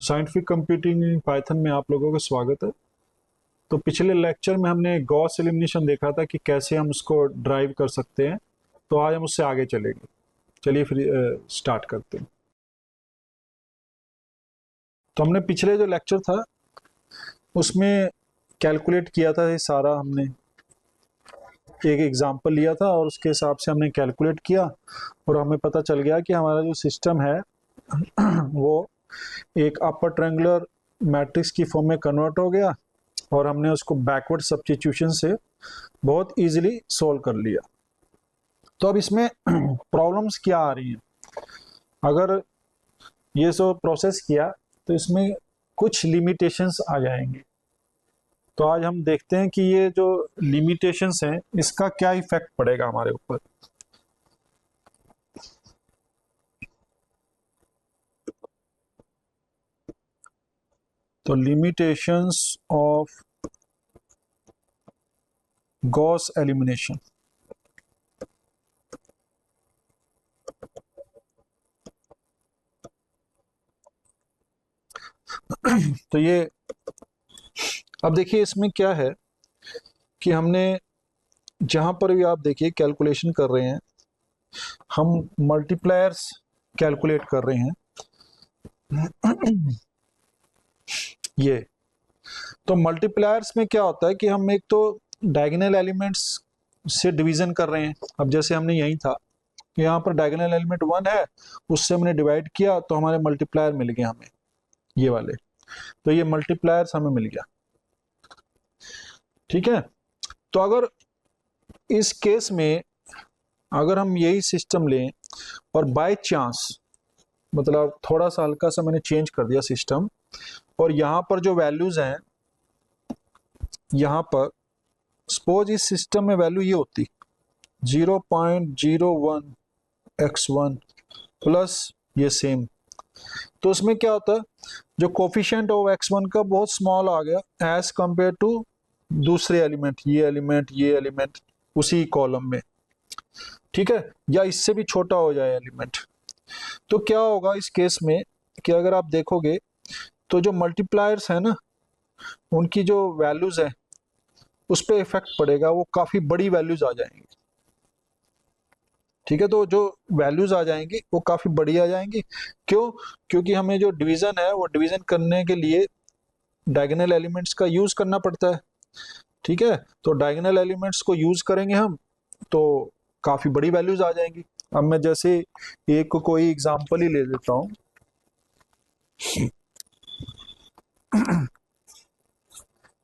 Scientific computing in Python में आप लोगों का स्वागत है। तो पिछले लेक्चर में हमने गॉस एलिमिनेशन देखा था कि कैसे हम उसको ड्राइव कर सकते हैं। तो आज हम उससे आगे चलेंगे। चलिए फिर स्टार्ट करते हैं। तो हमने पिछले जो लेक्चर था उसमें कैलकुलेट किया था, ये सारा हमने एक एग्जांपल लिया था और उसके हिसाब से हमने कैलकुलेट किया और हमें पता चल गया कि हमारा जो सिस्टम है वो एक अपर ट्रायंगुलर मैट्रिक्स की फॉर्म में कन्वर्ट हो गया और हमने उसको बैकवर्ड सब्स्टिट्यूशन से बहुत इजीली सॉल्व कर लिया। तो अब इसमें प्रॉब्लम्स क्या आ रही हैं? अगर ये सब प्रोसेस किया तो इसमें कुछ लिमिटेशंस आ जाएंगे। तो आज हम देखते हैं कि ये जो लिमिटेशंस हैं इसका क्या इफेक्ट पड़ेगा हमारे ऊपर। तो लिमिटेशंस ऑफ गॉस एलिमिनेशन। तो ये अब देखिए इसमें क्या है कि हमने जहां पर भी आप देखिए कैलकुलेशन कर रहे हैं, हम मल्टीप्लायर्स कैलकुलेट कर रहे हैं। ये तो मल्टीप्लायर्स में क्या होता है कि हम एक तो डायगोनल एलिमेंट्स से डिवीजन कर रहे हैं। अब जैसे हमने यही था कि यहाँ पर डायगोनल एलिमेंट 1 है, उससे हमने डिवाइड किया तो हमारे मल्टीप्लायर मिल गए हमें ये वाले। तो ये मल्टीप्लायर्स हमें मिल गया, ठीक है। तो अगर इस केस में अगर हम यही सिस्टम लें और बाय चांस मतलब थोड़ा सा हल्का सा मैंने चेंज कर दिया सिस्टम और यहाँ पर जो वैल्यूज हैं, यहाँ पर सपोज इस सिस्टम में वैल्यू ये होती 0.01 x1 प्लस ये सेम, तो उसमें क्या होता है जो कोफिशिएंट ऑफ x1 का बहुत स्मॉल आ गया एज कंपेयर टू दूसरे एलिमेंट, ये एलिमेंट उसी कॉलम में, ठीक है, या इससे भी छोटा हो जाए एलिमेंट। तो क्या होगा इस केस में कि अगर आप देखोगे तो जो मल्टीप्लायर्स है ना उनकी जो वैल्यूज है उस पर इफेक्ट पड़ेगा, वो काफी बड़ी वैल्यूज आ जाएंगी, ठीक है। तो जो वैल्यूज आ जाएंगी वो काफी बड़ी आ जाएंगी। क्यों? क्योंकि हमें जो डिवीजन है वो डिवीजन करने के लिए डायगोनल एलिमेंट्स का यूज करना पड़ता है, ठीक है। तो डायगोनल एलिमेंट्स को यूज करेंगे हम तो काफी बड़ी वैल्यूज आ जाएंगी। अब मैं जैसे एक कोई एग्जांपल ही ले लेता हूं।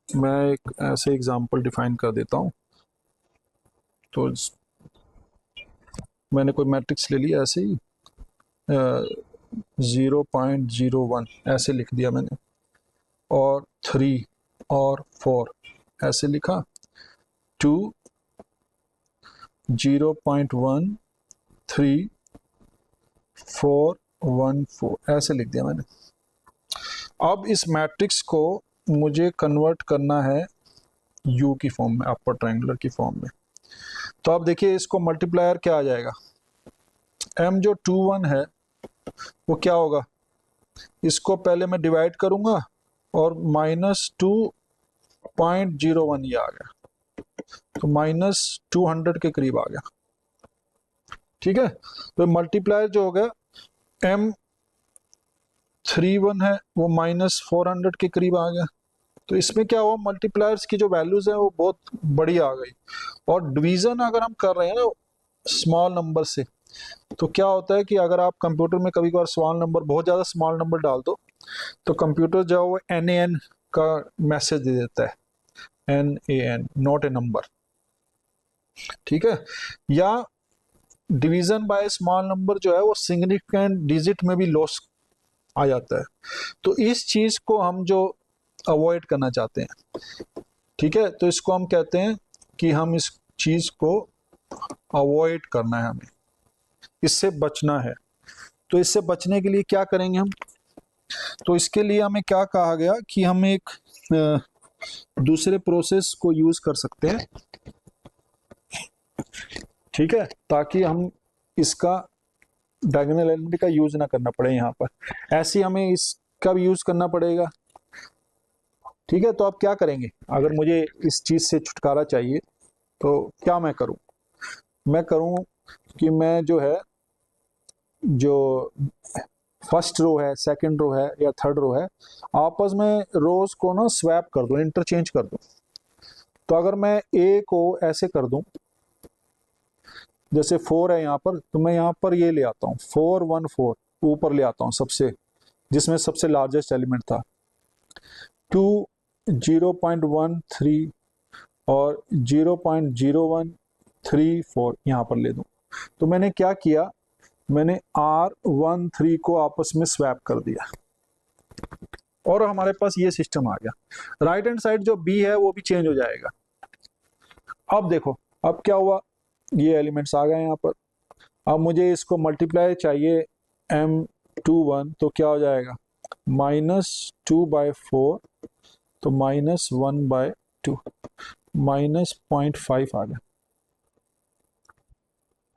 मैं एक ऐसे एग्जांपल डिफाइन कर देता हूं। तो मैंने कोई मैट्रिक्स ले लिया ऐसे ही 0.01 ऐसे लिख दिया मैंने, और 3 और 4 ऐसे लिखा, 2 0.1 3 4 1 4 ऐसे लिख दिया मैंने। अब इस मैट्रिक्स को मुझे कन्वर्ट करना है यू की फॉर्म में, अपर ट्रायंगुलर की फॉर्म में। तो अब देखिए इसको मल्टीप्लायर क्या आ जाएगा, m जो 2 1 है वो क्या होगा, इसको पहले मैं डिवाइड करूंगा और -2.01 ये आ गया, तो -200 के करीब आ गया, ठीक है। तो मल्टीप्लायर जो हो गया m 3 1 है वो -400 के करीब आ गया। तो इसमें क्या हुआ, मल्टीप्लायर्स की जो वैल्यूज है वो बहुत बड़ी आ गई। और डिवीजन अगर हम कर रहे हैं ना स्मॉल नंबर से, तो क्या होता है कि अगर आप कंप्यूटर में कभी कभार स्मॉल नंबर, बहुत ज़्यादा स्मॉल नंबर डाल दो तो कंप्यूटर जो है वो NaN का मैसेज दे देता है, NaN नॉट ए नंबर, ठीक है। या डिवीजन बाय स्मॉल नंबर जो है वो सिग्निफिकेंट डिजिट में भी लॉस आ जाता है। तो इस चीज को हम जो अवॉइड करना चाहते हैं, ठीक है, तो इसको हम कहते हैं कि हम इस चीज को अवॉइड करना है, हमें इससे बचना है। तो इससे बचने के लिए क्या करेंगे हम, तो इसके लिए हमें क्या कहा गया कि हम एक दूसरे प्रोसेस को यूज कर सकते हैं, ठीक है, ताकि हम इसका डायगोनल एलिमेंट का यूज ना करना पड़े यहाँ पर। ऐसे हमें इस का भी यूज करना पड़ेगा। ठीक है, तो आप क्या करेंगे, अगर मुझे इस चीज से छुटकारा चाहिए तो क्या मैं करूं, मैं करूं कि मैं जो है, जो फर्स्ट रो है, सेकंड रो है या थर्ड रो है, आपस में रोज को ना स्वैप कर दूं, इंटरचेंज कर दूं। तो अगर मैं ए को ऐसे कर दूं, जैसे 4 है यहाँ पर, तो मैं यहाँ पर ये ले आता हूँ 4 1 4, ऊपर ले आता हूँ सबसे, जिसमें सबसे लार्जेस्ट एलिमेंट था। 2 0.13 और 0.0134 यहाँ पर ले दूं। तो मैंने क्या किया, मैंने R13 को आपस में स्वैप कर दिया और हमारे पास ये सिस्टम आ गया। राइट हैंड साइड जो B है वो भी चेंज हो जाएगा। अब देखो, अब क्या हुआ, ये एलिमेंट्स आ गए यहाँ पर। अब मुझे इसको मल्टीप्लाई चाहिए M21, तो क्या हो जाएगा, -2/4, तो -1/2, -0.5 आ गया।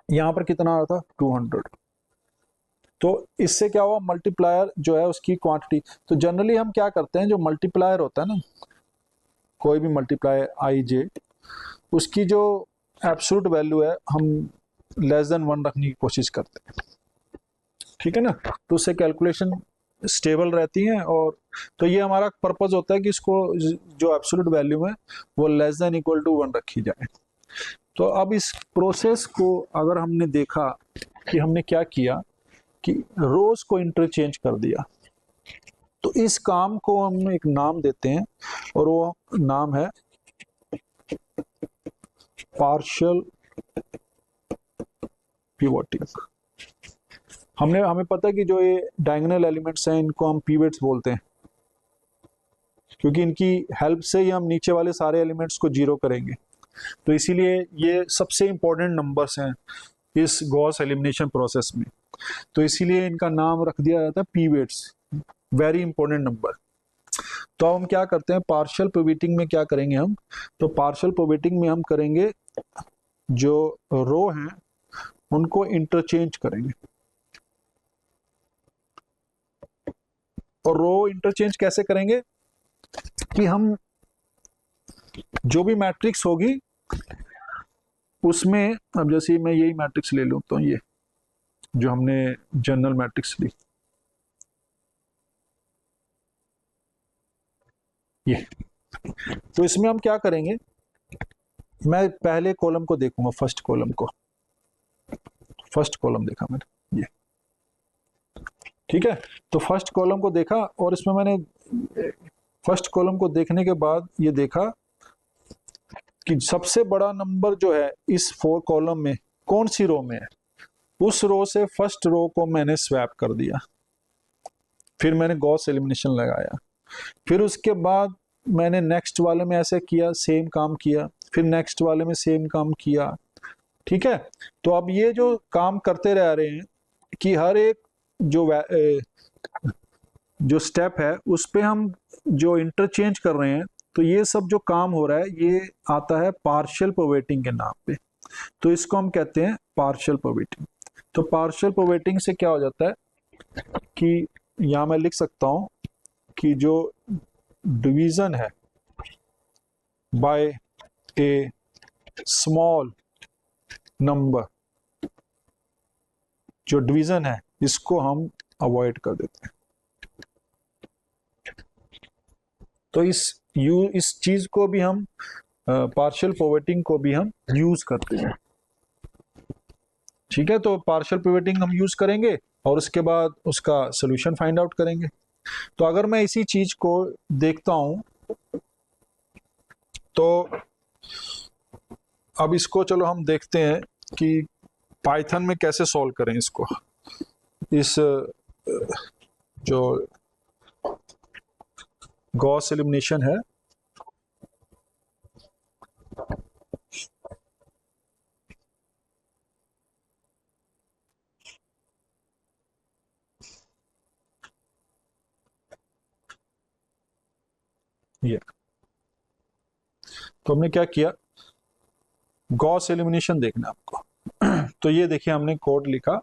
यहाँ पर कितना आ रहा था, 200। तो इससे क्या हुआ, मल्टीप्लायर जो है उसकी क्वांटिटी, तो जनरली हम क्या करते हैं, जो मल्टीप्लायर होता है ना, कोई भी मल्टीप्लायर आई जे, उसकी जो एब्सोल्यूट वैल्यू है हम <<1 रखने की कोशिश करते हैं। ठीक है ना, तो उससे कैलकुलेशन स्टेबल रहती हैं। और तो ये हमारा पर्पस होता है कि इसको जो एब्सोल्यूट वैल्यू है वो <<1 रखी जाए। तो अब इस प्रोसेस को अगर हमने देखा कि हमने क्या किया कि रोज को इंटरचेंज कर दिया, तो इस काम को हम एक नाम देते हैं और वो नाम है पार्शियल पिवोटिंग। हमें पता है कि जो ये डायगोनल एलिमेंट्स हैं इनको हम पिवट्स बोलते हैं, क्योंकि इनकी हेल्प से ही हम नीचे वाले सारे एलिमेंट्स को जीरो करेंगे। तो इसीलिए ये सबसे इंपॉर्टेंट नंबर्स हैं इस गॉस एलिमिनेशन प्रोसेस में, तो इसीलिए इनका नाम रख दिया जाता है पिवट्स, वेरी इंपॉर्टेंट नंबर। तो अब हम क्या करते हैं, पार्शियल पिवटिंग में क्या करेंगे हम, तो पार्शियल पिवटिंग में हम करेंगे जो रो हैं उनको इंटरचेंज करेंगे। और रो इंटरचेंज कैसे करेंगे कि हम जो भी मैट्रिक्स होगी उसमें, अब जैसे मैं यही मैट्रिक्स ले लूं, तो ये जो हमने जनरल मैट्रिक्स ली, ये, तो इसमें हम क्या करेंगे, मैं पहले कॉलम को देखूंगा, फर्स्ट कॉलम को, फर्स्ट कॉलम देखा मैंने, ये ठीक है। तो फर्स्ट कॉलम को देखा और इसमें मैंने फर्स्ट कॉलम को देखने के बाद ये देखा कि सबसे बड़ा नंबर जो है इस 4 कॉलम में कौन सी रो में है, उस रो से फर्स्ट रो को मैंने स्वैप कर दिया। फिर मैंने गॉस एलिमिनेशन लगाया, फिर उसके बाद मैंने नेक्स्ट वाले में ऐसे किया, सेम काम किया, फिर नेक्स्ट वाले में सेम काम किया। ठीक है, तो अब ये जो काम करते रह रहे हैं कि हर एक जो स्टेप है उस पे हम जो इंटरचेंज कर रहे हैं, तो ये सब जो काम हो रहा है ये आता है पार्शियल पिवटिंग के नाम पे। तो इसको हम कहते हैं पार्शियल पिवटिंग। तो पार्शियल पिवटिंग से क्या हो जाता है कि यहाँ मैं लिख सकता हूं कि जो डिवीजन है बाय ए स्मॉल नंबर, जो डिवीजन है इसको हम अवॉइड कर देते हैं। तो इस चीज को भी हम पार्शियल पिवटिंग को भी हम यूज करते हैं। ठीक है, तो पार्शियल पिवटिंग हम यूज करेंगे और उसके बाद उसका सोल्यूशन फाइंड आउट करेंगे। तो अगर मैं इसी चीज को देखता हूं, तो अब इसको चलो हम देखते हैं कि पाइथन में कैसे सॉल्व करें इसको। इस जो गॉस एलिमिनेशन है, ये तो हमने क्या किया, गॉस एलिमिनेशन देखना है आपको। तो ये देखिए हमने कोड लिखा,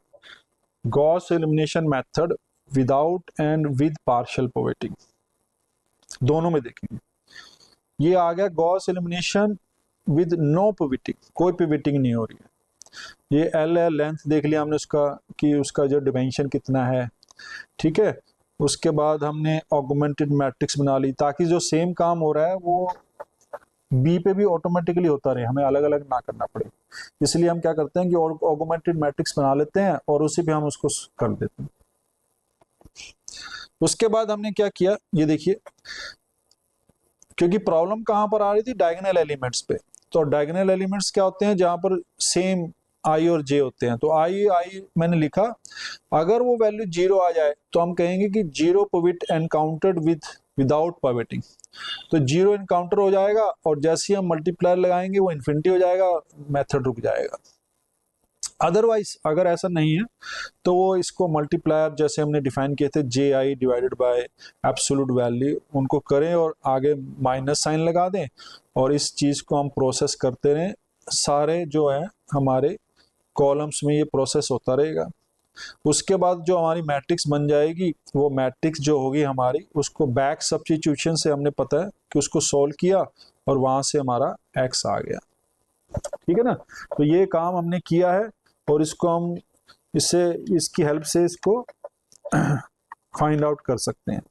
Gauss elimination method without and with partial pivoting, दोनों में देखेंगे। ये आ गया Gauss elimination with no pivoting, कोई पिवटिंग नहीं हो रही है। ये एल है, लेंथ देख लिया हमने उसका कि उसका जो डिमेंशन कितना है, ठीक है। उसके बाद हमने ऑगमेंटेड मैट्रिक्स बना ली ताकि जो सेम काम हो रहा है वो बी पे भी ऑटोमेटिकली होता रहे, हमें अलग अलग ना करना पड़े। इसलिए हम क्या करते हैं कि ऑगमेंटेड मैट्रिक्स बना लेते हैं और उसी पे हम उसको कर देते हैं। उसके बाद हमने क्या किया, ये देखिए, क्योंकि प्रॉब्लम कहां पर आ रही थी, डायगोनल एलिमेंट्स पे। तो डायगोनल एलिमेंट्स क्या होते हैं, जहां पर सेम आई और जे होते हैं। तो आई आई मैंने लिखा, अगर वो वैल्यू 0 आ जाए तो हम कहेंगे कि 0 पिवट एनकाउंटर्ड विदाउट पिवटिंग। तो 0 एनकाउंटर हो जाएगा और जैसे ही हम मल्टीप्लायर लगाएंगे वो इन्फिनिटी हो जाएगा, मेथड रुक जाएगा। अदरवाइज अगर ऐसा नहीं है तो वो इसको मल्टीप्लायर जैसे हमने डिफाइन किए थे, जे I divided by absolute value, उनको करें और आगे माइनस साइन लगा दें और इस चीज को हम प्रोसेस करते रहें। सारे जो है हमारे कॉलम्स में ये प्रोसेस होता रहेगा। उसके बाद जो हमारी मैट्रिक्स बन जाएगी, वो मैट्रिक्स जो होगी हमारी, उसको बैक सब्स्टिट्यूशन से हमने पता है कि उसको सॉल्व किया और वहां से हमारा एक्स आ गया, ठीक है ना। तो ये काम हमने किया है और इसको हम इससे इसकी हेल्प से इसको फाइंड आउट कर सकते हैं।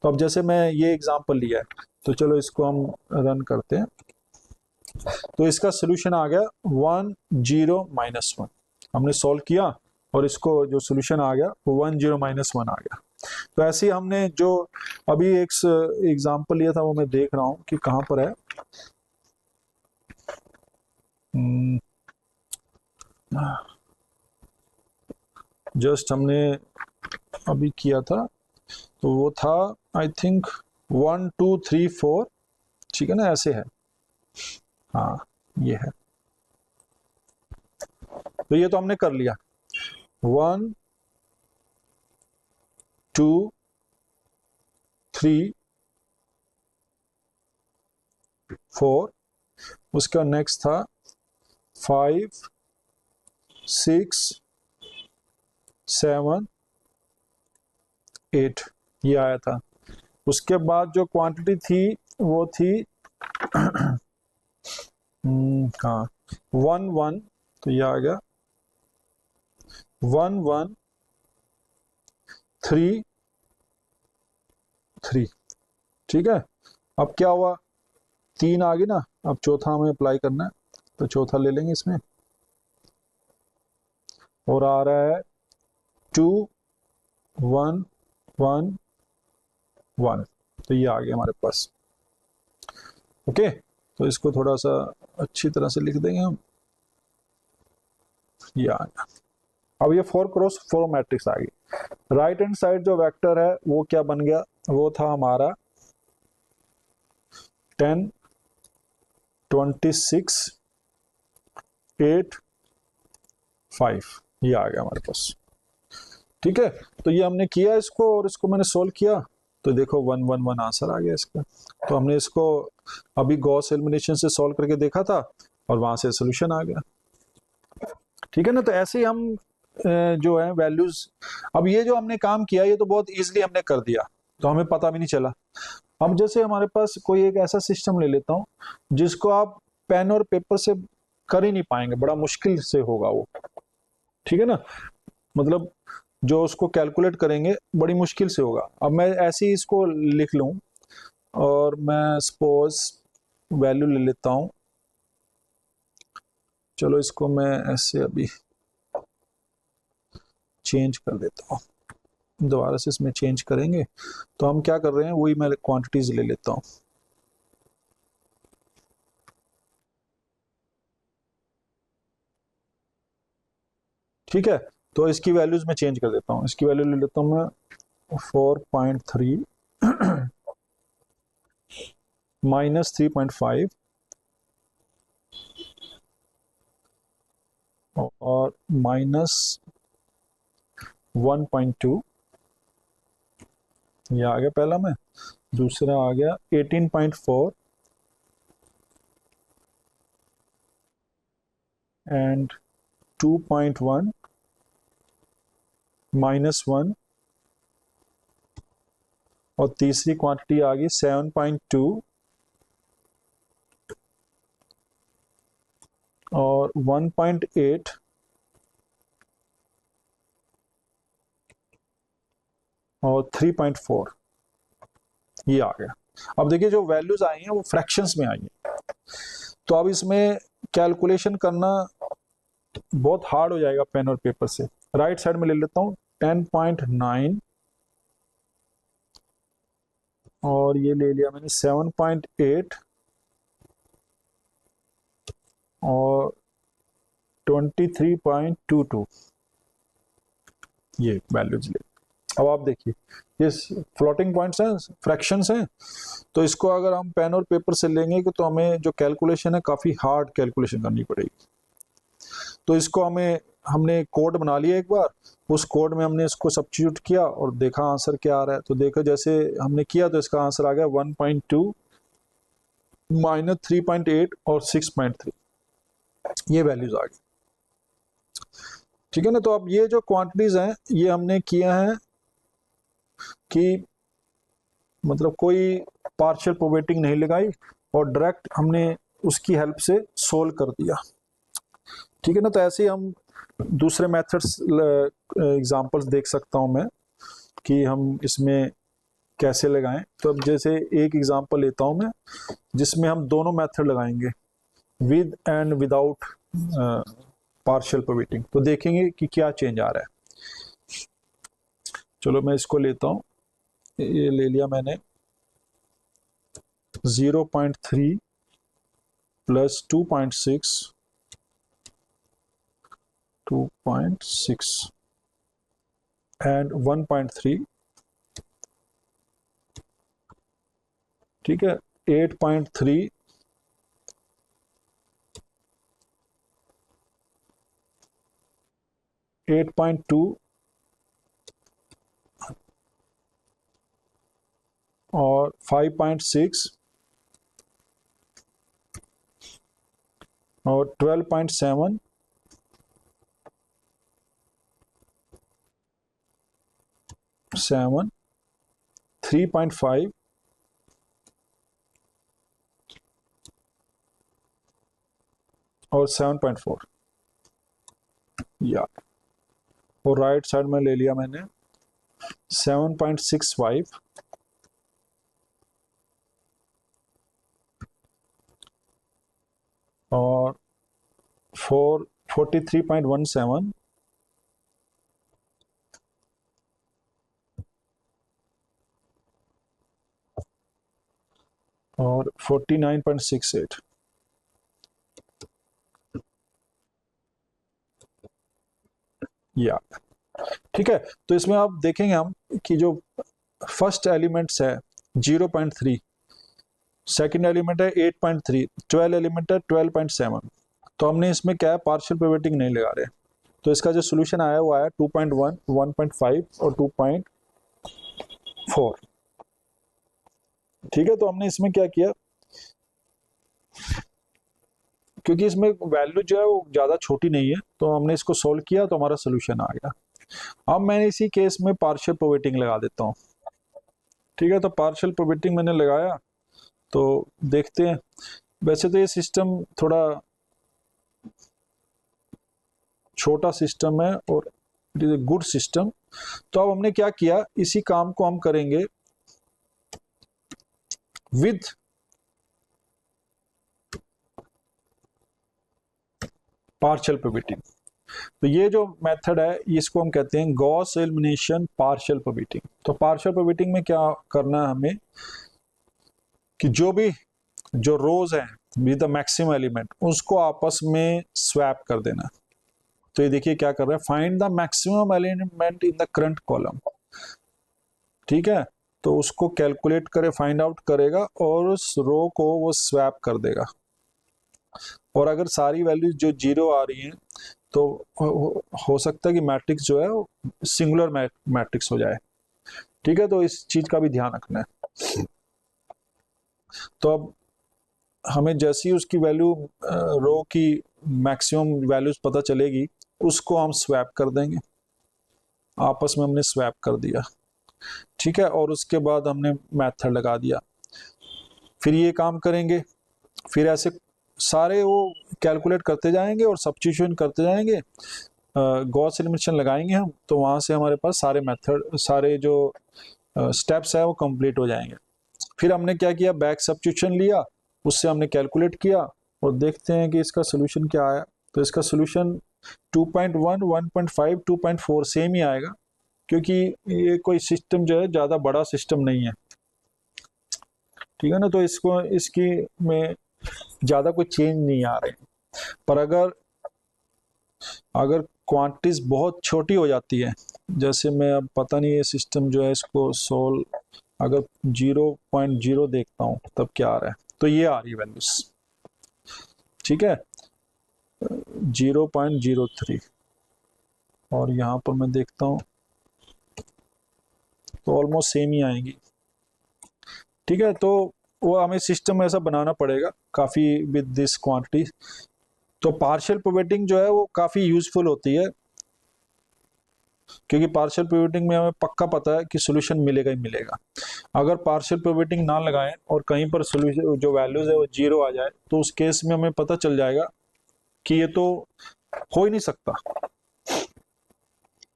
तो अब जैसे मैं ये एग्जांपल लिया है, तो चलो इसको हम रन करते हैं। तो इसका सोल्यूशन आ गया 1 0 -1, हमने सॉल्व किया और इसको जो सोल्यूशन आ गया वो 1 0 -1 आ गया। तो ऐसे ही हमने जो अभी एक एग्जांपल लिया था वो मैं देख रहा हूं कि कहां पर है। जस्ट हमने अभी किया था, तो वो था आई थिंक 1 2 3 4, ठीक है ना, ऐसे है। हाँ ये है। तो ये तो हमने कर लिया, 1 2 3 4, उसका नेक्स्ट था 5 6 7 8, ये आया था। उसके बाद जो क्वांटिटी थी वो थी हाँ 1 1, तो ये आ गया 1 1 3 3, ठीक है। अब क्या हुआ, 3 आ गई ना, अब चौथा हमें अप्लाई करना है, तो चौथा ले लेंगे इसमें और आ रहा है 2 1 1 1, तो ये आ गया हमारे पास। ओके, तो इसको थोड़ा सा अच्छी तरह से लिख देंगे हम, ये आ गया। अब ये 4 क्रॉस 4 मैट्रिक्स आ गई। राइट हैंड साइड जो वेक्टर है वो क्या बन गया, वो था हमारा 10 26 8 5, ये आ गया हमारे पास, ठीक है। तो ये हमने किया इसको और इसको मैंने सोल्व किया, तो देखो 1 1 1 आंसर आ गया इसका। तो हमने इसको अभी गॉस एलिमिनेशन से सॉल्व करके देखा था और वहां से सोल्यूशन आ गया, ठीक है ना। तो ऐसे ही हम जो है वैल्यूज, अब ये जो हमने काम किया ये तो बहुत इजीली हमने कर दिया, तो हमें पता भी नहीं चला। अब जैसे हमारे पास कोई एक ऐसा सिस्टम ले लेता हूँ जिसको आप पेन और पेपर से कर ही नहीं पाएंगे, बड़ा मुश्किल से होगा वो, ठीक है ना। मतलब जो उसको कैलकुलेट करेंगे बड़ी मुश्किल से होगा। अब मैं ऐसे ही इसको लिख लूं और मैं सपोज वैल्यू ले लेता हूं, चलो इसको मैं ऐसे अभी चेंज कर देता हूं, दोबारा से इसमें चेंज करेंगे। तो हम क्या कर रहे हैं, वही मैं क्वांटिटीज ले लेता हूं, ठीक है। तो इसकी वैल्यूज में चेंज कर देता हूं, इसकी वैल्यू ले लेता हूं मैं 4.3 -3.5 और -1.2, ये आ गया पहला में। दूसरा आ गया 18.4 एंड 2.1 -1 और तीसरी क्वांटिटी आ गई 7.2 और 1.8 और 3.4 ये आ गया। अब देखिए जो वैल्यूज आई हैं वो फ्रैक्शंस में आई हैं, तो अब इसमें कैलकुलेशन करना बहुत हार्ड हो जाएगा पेन और पेपर से। राइट साइड में ले लेता हूँ 10.9 और ये ले लिया मैंने 7.8 और 23.22 ये वैल्यूज ले। अब आप देखिए ये फ्लोटिंग पॉइंट्स हैं, फ्रैक्शंस हैं, तो इसको अगर हम पेन और पेपर से लेंगे तो हमें जो कैलकुलेशन है काफ़ी हार्ड कैलकुलेशन करनी पड़ेगी। तो इसको हमने कोड बना लिया एक बार, उस कोड में हमने इसको सब्स्टिट्यूट किया और देखा आंसर क्या आ रहा है। तो देखो जैसे हमने किया तो इसका आंसर आ गया 1.2 माइनस 3.8 और 6.3 ये वैल्यूज आ गई। ठीक है ना। तो अब ये जो क्वांटिटीज हैं ये हमने किया है कि मतलब कोई पार्शियल प्रोबेटिंग नहीं लगाई और डायरेक्ट हमने उसकी हेल्प से सोल्व कर दिया। ठीक है ना। तो ऐसे ही हम दूसरे मेथड्स एग्जांपल्स देख सकता हूं मैं कि हम इसमें कैसे लगाएं। तो अब जैसे एक एग्जांपल लेता हूं मैं जिसमें हम दोनों मेथड लगाएंगे, विद एंड विदाउट पार्शियल प्रोबेटिंग, तो देखेंगे कि क्या चेंज आ रहा है। चलो मैं इसको लेता हूं, ये ले लिया मैंने 0.3 प्लस 2.6 एंड 1.3, ठीक है 8.3 8.2 और 5.6 और 12.7 7 3.5 और 7.4 या। और राइट साइड में ले लिया मैंने 7.65 और 43.17 और 49.68 या। ठीक है। तो इसमें आप देखेंगे हम कि जो फर्स्ट एलिमेंट्स है 0.3, सेकंड एलिमेंट है 8.3, 12 एलिमेंट है 12.7। तो हमने इसमें क्या है पार्शियल प्रोबेटिंग नहीं लगा रहे, तो इसका जो सोल्यूशन आया वो आया 2.1, 1.5 और 2.4। ठीक है। तो हमने इसमें क्या किया, क्योंकि इसमें वैल्यू जो है वो ज़्यादा छोटी नहीं है, तो हमने इसको सोल्व किया तो हमारा सोल्यूशन आ गया। अब मैंने इसी केस में पार्शियल प्रोबेटिंग लगा देता हूँ। ठीक है। तो पार्शियल प्रोबेटिंग मैंने लगाया, तो देखते हैं। वैसे तो ये सिस्टम थोड़ा छोटा सिस्टम है और it is a good system. तो अब हमने क्या किया, इसी काम को हम करेंगे विद पार्शियल प्रोबेटिंग। तो ये जो मेथड है इसको हम कहते हैं गॉस एलिमिनेशन पार्शियल प्रोबेटिंग। तो पार्शियल प्रोबेटिंग में क्या करना है हमें कि जो रोज हैं विद द मैक्सिमम एलिमेंट उसको आपस में स्वैप कर देना। तो ये देखिए क्या कर रहा है, find the maximum element in the current column. ठीक है। तो उसको कैलकुलेट करे, फाइंड आउट करेगा और उस रो को वो स्वैप कर देगा। और अगर सारी वैल्यूज जो जीरो आ रही हैं तो हो सकता है कि मैट्रिक्स जो है वो सिंगुलर मैट्रिक्स हो जाए। ठीक है। तो इस चीज का भी ध्यान रखना है। तो अब हमें जैसी ही उसकी वैल्यू रो की मैक्सिमम वैल्यूज पता चलेगी उसको हम स्वैप कर देंगे। आपस में हमने स्वैप कर दिया। ठीक है, और उसके बाद हमने मेथड लगा दिया, फिर ये काम करेंगे, फिर ऐसे सारे वो कैलकुलेट करते जाएंगे और सब्स्टिट्यूशन करते जाएंगे, गॉस एलिमिनेशन लगाएंगे हम, तो वहाँ से हमारे पास सारे मेथड, सारे जो स्टेप्स है वो कंप्लीट हो जाएंगे। फिर हमने क्या किया, बैक सब्स्टिट्यूशन लिया, उससे हमने कैलकुलेट किया और देखते हैं कि इसका सोल्यूशन क्या आया। तो इसका सोल्यूशन 2.1, 1.5, 2.4 सेम ही आएगा, क्योंकि ये कोई सिस्टम जो है ज़्यादा बड़ा सिस्टम नहीं है, ठीक है ना। तो इसको इसकी में ज़्यादा कोई चेंज नहीं आ रहे हैं। पर अगर अगर क्वांटिटीज बहुत छोटी हो जाती है, जैसे मैं अब पता नहीं ये सिस्टम जो है इसको सोल्व, अगर 0.0 देखता हूँ तब क्या आ रहा है, तो ये आ रही वैल्यूज, ठीक है, 0.03, और यहाँ पर मैं देखता हूँ तो ऑलमोस्ट सेम ही आएंगी, ठीक है। तो वो हमें सिस्टम ऐसा बनाना पड़ेगा काफ़ी विद दिस क्वांटिटी। तो पार्शियल पिवटिंग जो है वो काफ़ी यूजफुल होती है, क्योंकि पार्शियल पिवटिंग में हमें पक्का पता है कि सोल्यूशन मिलेगा ही मिलेगा। अगर पार्शियल पिवटिंग ना लगाएं और कहीं पर सोल्यूशन जो वैल्यूज है वो 0 आ जाए, तो उस केस में हमें पता चल जाएगा कि ये तो हो ही नहीं सकता,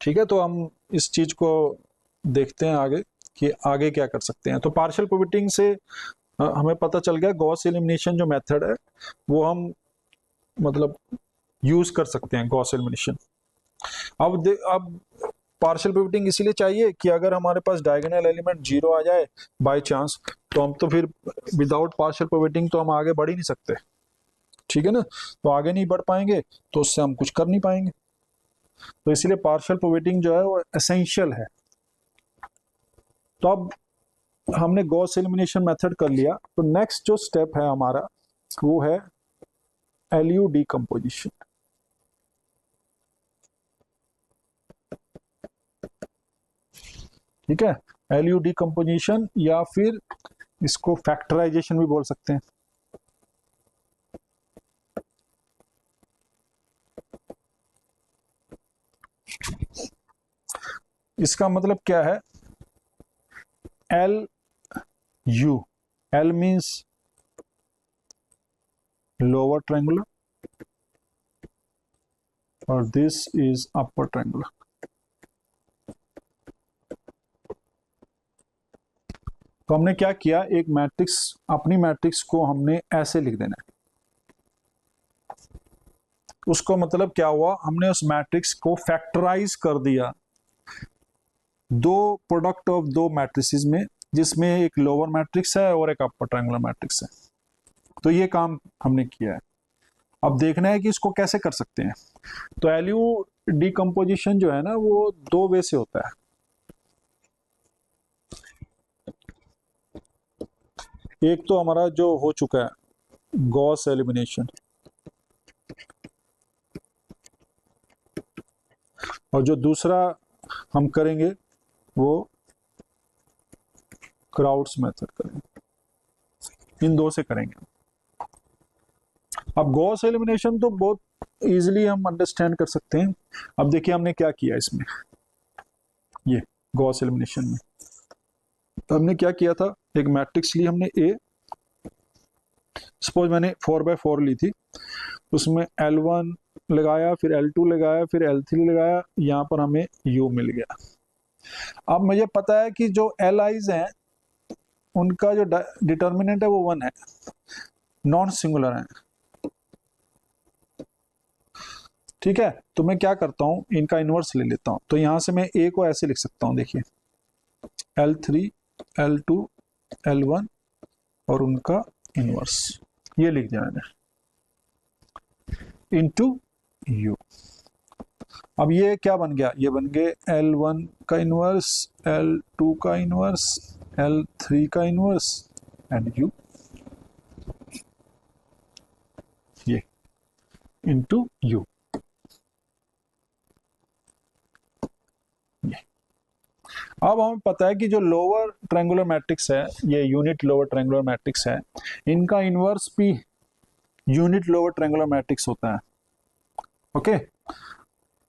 ठीक है। तो हम इस चीज को देखते हैं आगे कि आगे क्या कर सकते हैं। तो पार्शियल पिवटिंग से हमें पता चल गया गॉस एलिमिनेशन जो मेथड है वो हम मतलब यूज कर सकते हैं, गॉस एलिमिनेशन। अब पार्शियल पिवटिंग इसीलिए चाहिए कि अगर हमारे पास डायगोनल एलिमेंट 0 आ जाए बाय चांस, तो हम तो फिर विदाउट पार्शियल पिवटिंग तो हम आगे बढ़ ही नहीं सकते, ठीक है ना। तो आगे नहीं बढ़ पाएंगे तो उससे हम कुछ कर नहीं पाएंगे, तो इसीलिए पार्शियल पिवटिंग जो है वो एसेंशियल है। तो अब हमने गॉस एलिमिनेशन मेथड कर लिया, तो नेक्स्ट जो स्टेप है हमारा वो है एलयू डीकम्पोजिशन। ठीक है, एलयू डीकम्पोजिशन या फिर इसको फैक्टराइजेशन भी बोल सकते हैं। इसका मतलब क्या है, L U, L means lower triangular और दिस इज अपर ट्रायंगुलर। तो हमने क्या किया, एक मैट्रिक्स, अपनी मैट्रिक्स को हमने ऐसे लिख देना है। उसको मतलब क्या हुआ, हमने उस मैट्रिक्स को फैक्टराइज कर दिया दो प्रोडक्ट ऑफ दो मैट्रिसेस में, जिसमें एक लोअर मैट्रिक्स है और एक अपर ट्रायंगुलर मैट्रिक्स है। तो ये काम हमने किया है। अब देखना है कि इसको कैसे कर सकते हैं। तो एलयू डीकम्पोजिशन जो है ना वो दो वे से होता है। एक तो हमारा जो हो चुका है गॉस एलिमिनेशन, और जो दूसरा हम करेंगे वो क्राउड्स मेथड करेंगे। इन दो से करेंगे। अब गॉस एलिमिनेशन तो बहुत इजीली हम अंडरस्टैंड कर सकते हैं। अब देखिए हमने क्या किया इसमें, ये गॉस एलिमिनेशन में तो हमने क्या किया था, एक मैट्रिक्स ली हमने ए, सपोज मैंने 4x4 ली थी, उसमें L1 लगाया, फिर L2 लगाया, फिर L3 लगाया, यहाँ पर हमें U मिल गया। अब मुझे पता है कि जो Li's हैं उनका जो डिटर्मिनेंट है वो 1 है, नॉन सिंगुलर है, ठीक है। तो मैं क्या करता हूँ, इनका इनवर्स ले लेता हूँ। तो यहाँ से मैं A को ऐसे लिख सकता हूँ, देखिए L3, L2, L1 और उनका इनवर्स, ये लिख दिया मैंने, इनटू U। अब ये क्या बन गया, ये बन गए L1 का इनवर्स, L2 का इनवर्स, L3 का इनवर्स एंड U, ये इनटू U। अब हमें पता है कि जो लोअर ट्रायंगुलर मैट्रिक्स है, ये यूनिट लोअर ट्रायंगुलर मैट्रिक्स है, इनका इनवर्स भी यूनिट लोअर ट्रायंगुलर मैट्रिक्स होता है। ओके,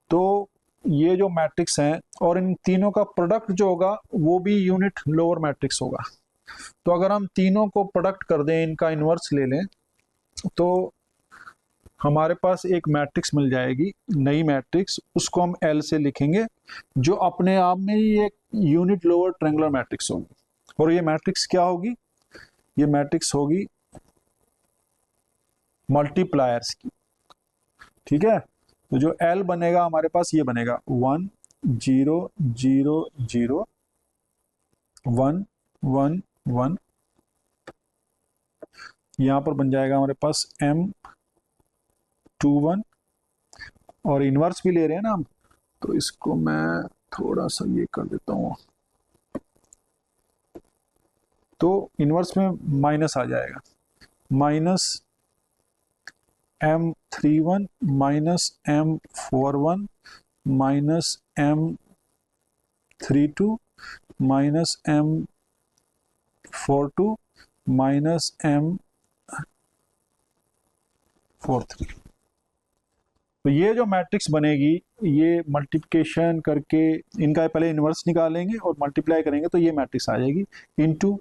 तो ये जो मैट्रिक्स हैं और इन तीनों का प्रोडक्ट जो होगा वो भी यूनिट लोअर मैट्रिक्स होगा। तो अगर हम तीनों को प्रोडक्ट कर दें, इनका इन्वर्स ले लें, तो हमारे पास एक मैट्रिक्स मिल जाएगी, नई मैट्रिक्स, उसको हम एल से लिखेंगे, जो अपने आप में ही एक यूनिट लोअर ट्रायंगुलर मैट्रिक्स होगी। और ये मैट्रिक्स क्या होगी? ये मैट्रिक्स होगी मल्टीप्लायर्स की। ठीक है, तो जो एल बनेगा हमारे पास ये बनेगा 1 0 0 0 1 1 1। यहां पर बन जाएगा हमारे पास m 2 1, और इनवर्स भी ले रहे हैं ना हम, तो इसको मैं थोड़ा सा ये कर देता हूं, तो इनवर्स में माइनस आ जाएगा, minus m31 minus m41 minus m32 minus m42 minus m43। तो ये जो मैट्रिक्स बनेगी, ये मल्टीप्लिकेशन करके इनका पहले इन्वर्स निकालेंगे और मल्टीप्लाई करेंगे तो ये मैट्रिक्स आ जाएगी इनटू।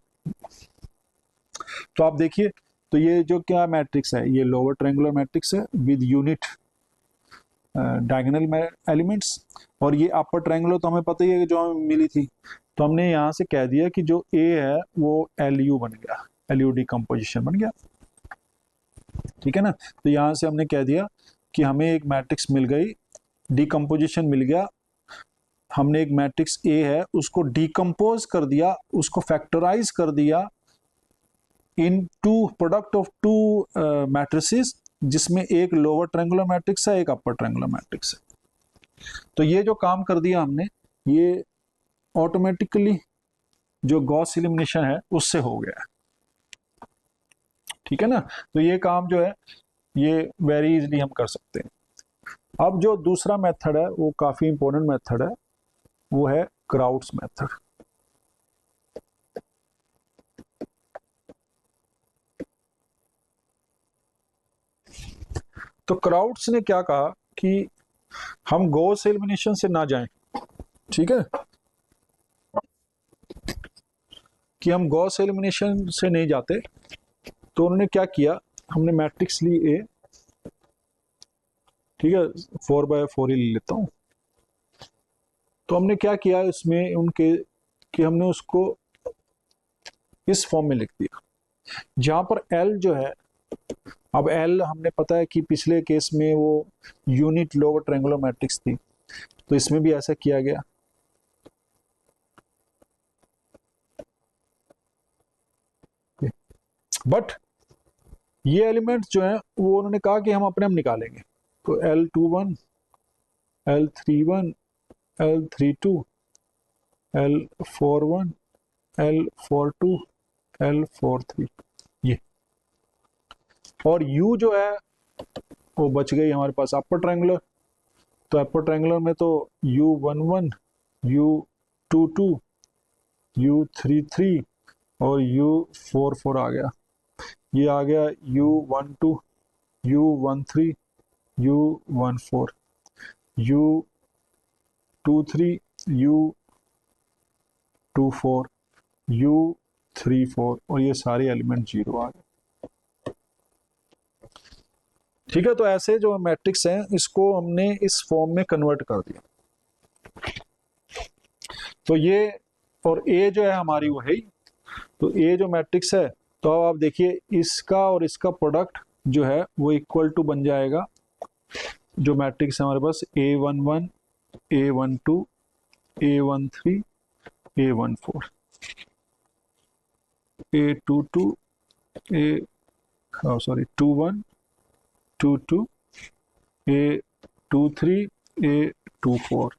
तो आप देखिए, तो ये जो क्या मैट्रिक्स है, ये लोअर ट्रायंगुलर मैट्रिक्स है विद यूनिट डायगोनल एलिमेंट्स, और ये अपर ट्रायंगुलर तो हमें पता ही है कि जो हमें मिली थी, तो हमने यहाँ से कह दिया कि जो ए है वो एल यू बन गया, एल यू डिकम्पोजिशन बन गया। ठीक है ना, तो यहाँ से हमने कह दिया कि हमें एक मैट्रिक्स मिल गई, डिकम्पोजिशन मिल गया, हमने एक मैट्रिक्स ए है उसको डिकम्पोज कर दिया, उसको फैक्टराइज कर दिया into product of two matrices, जिसमें एक लोअर ट्रायंगुलर मैट्रिक्स है, एक अपर ट्रायंगुलर मैट्रिक्स है। तो ये जो काम कर दिया हमने, ये ऑटोमेटिकली जो गॉस एलिमिनेशन है उससे हो गया है। ठीक है ना, तो ये काम जो है ये वेरी इजीली हम कर सकते हैं। अब जो दूसरा मेथड है वो काफी इंपॉर्टेंट मेथड है, वो है क्राउड्स मेथड। तो क्राउड्स ने क्या कहा कि हम गॉस एलिमिनेशन से ना जाएं। ठीक है, कि हम गॉस एलिमिनेशन से नहीं जाते, तो उन्होंने क्या किया, हमने मैट्रिक्स ली ए, ठीक है, 4/4 ही ले लेता हूं। तो हमने क्या किया इसमें उनके, कि हमने उसको इस फॉर्म में लिख दिया, जहां पर एल जो है, अब एल हमने पता है कि पिछले केस में वो यूनिट लोअर ट्रायंगुलर मैट्रिक्स थी, तो इसमें भी ऐसा किया गया। बट ये एलिमेंट्स जो है वो उन्होंने कहा कि हम अपने हम निकालेंगे, तो L21 L31 L32 L41 L42 L43 ये, और U जो है वो बच गई हमारे पास अपर ट्रायंगुलर। तो अपर ट्रायंगुलर में तो U11 U22 U33 और U44 आ गया, ये आ गया U12 U13 U14 U23 U24 U34, और ये सारे एलिमेंट 0 आ गए। ठीक है, तो ऐसे जो मैट्रिक्स हैं इसको हमने इस फॉर्म में कन्वर्ट कर दिया। तो ये, और ए जो है हमारी वो है ही, तो ए जो मैट्रिक्स है, तो अब आप देखिए इसका और इसका प्रोडक्ट जो है वो इक्वल टू बन जाएगा, जो मैट्रिक्स है हमारे पास A11 A12 A13 A14 A22 21 22 A23 A24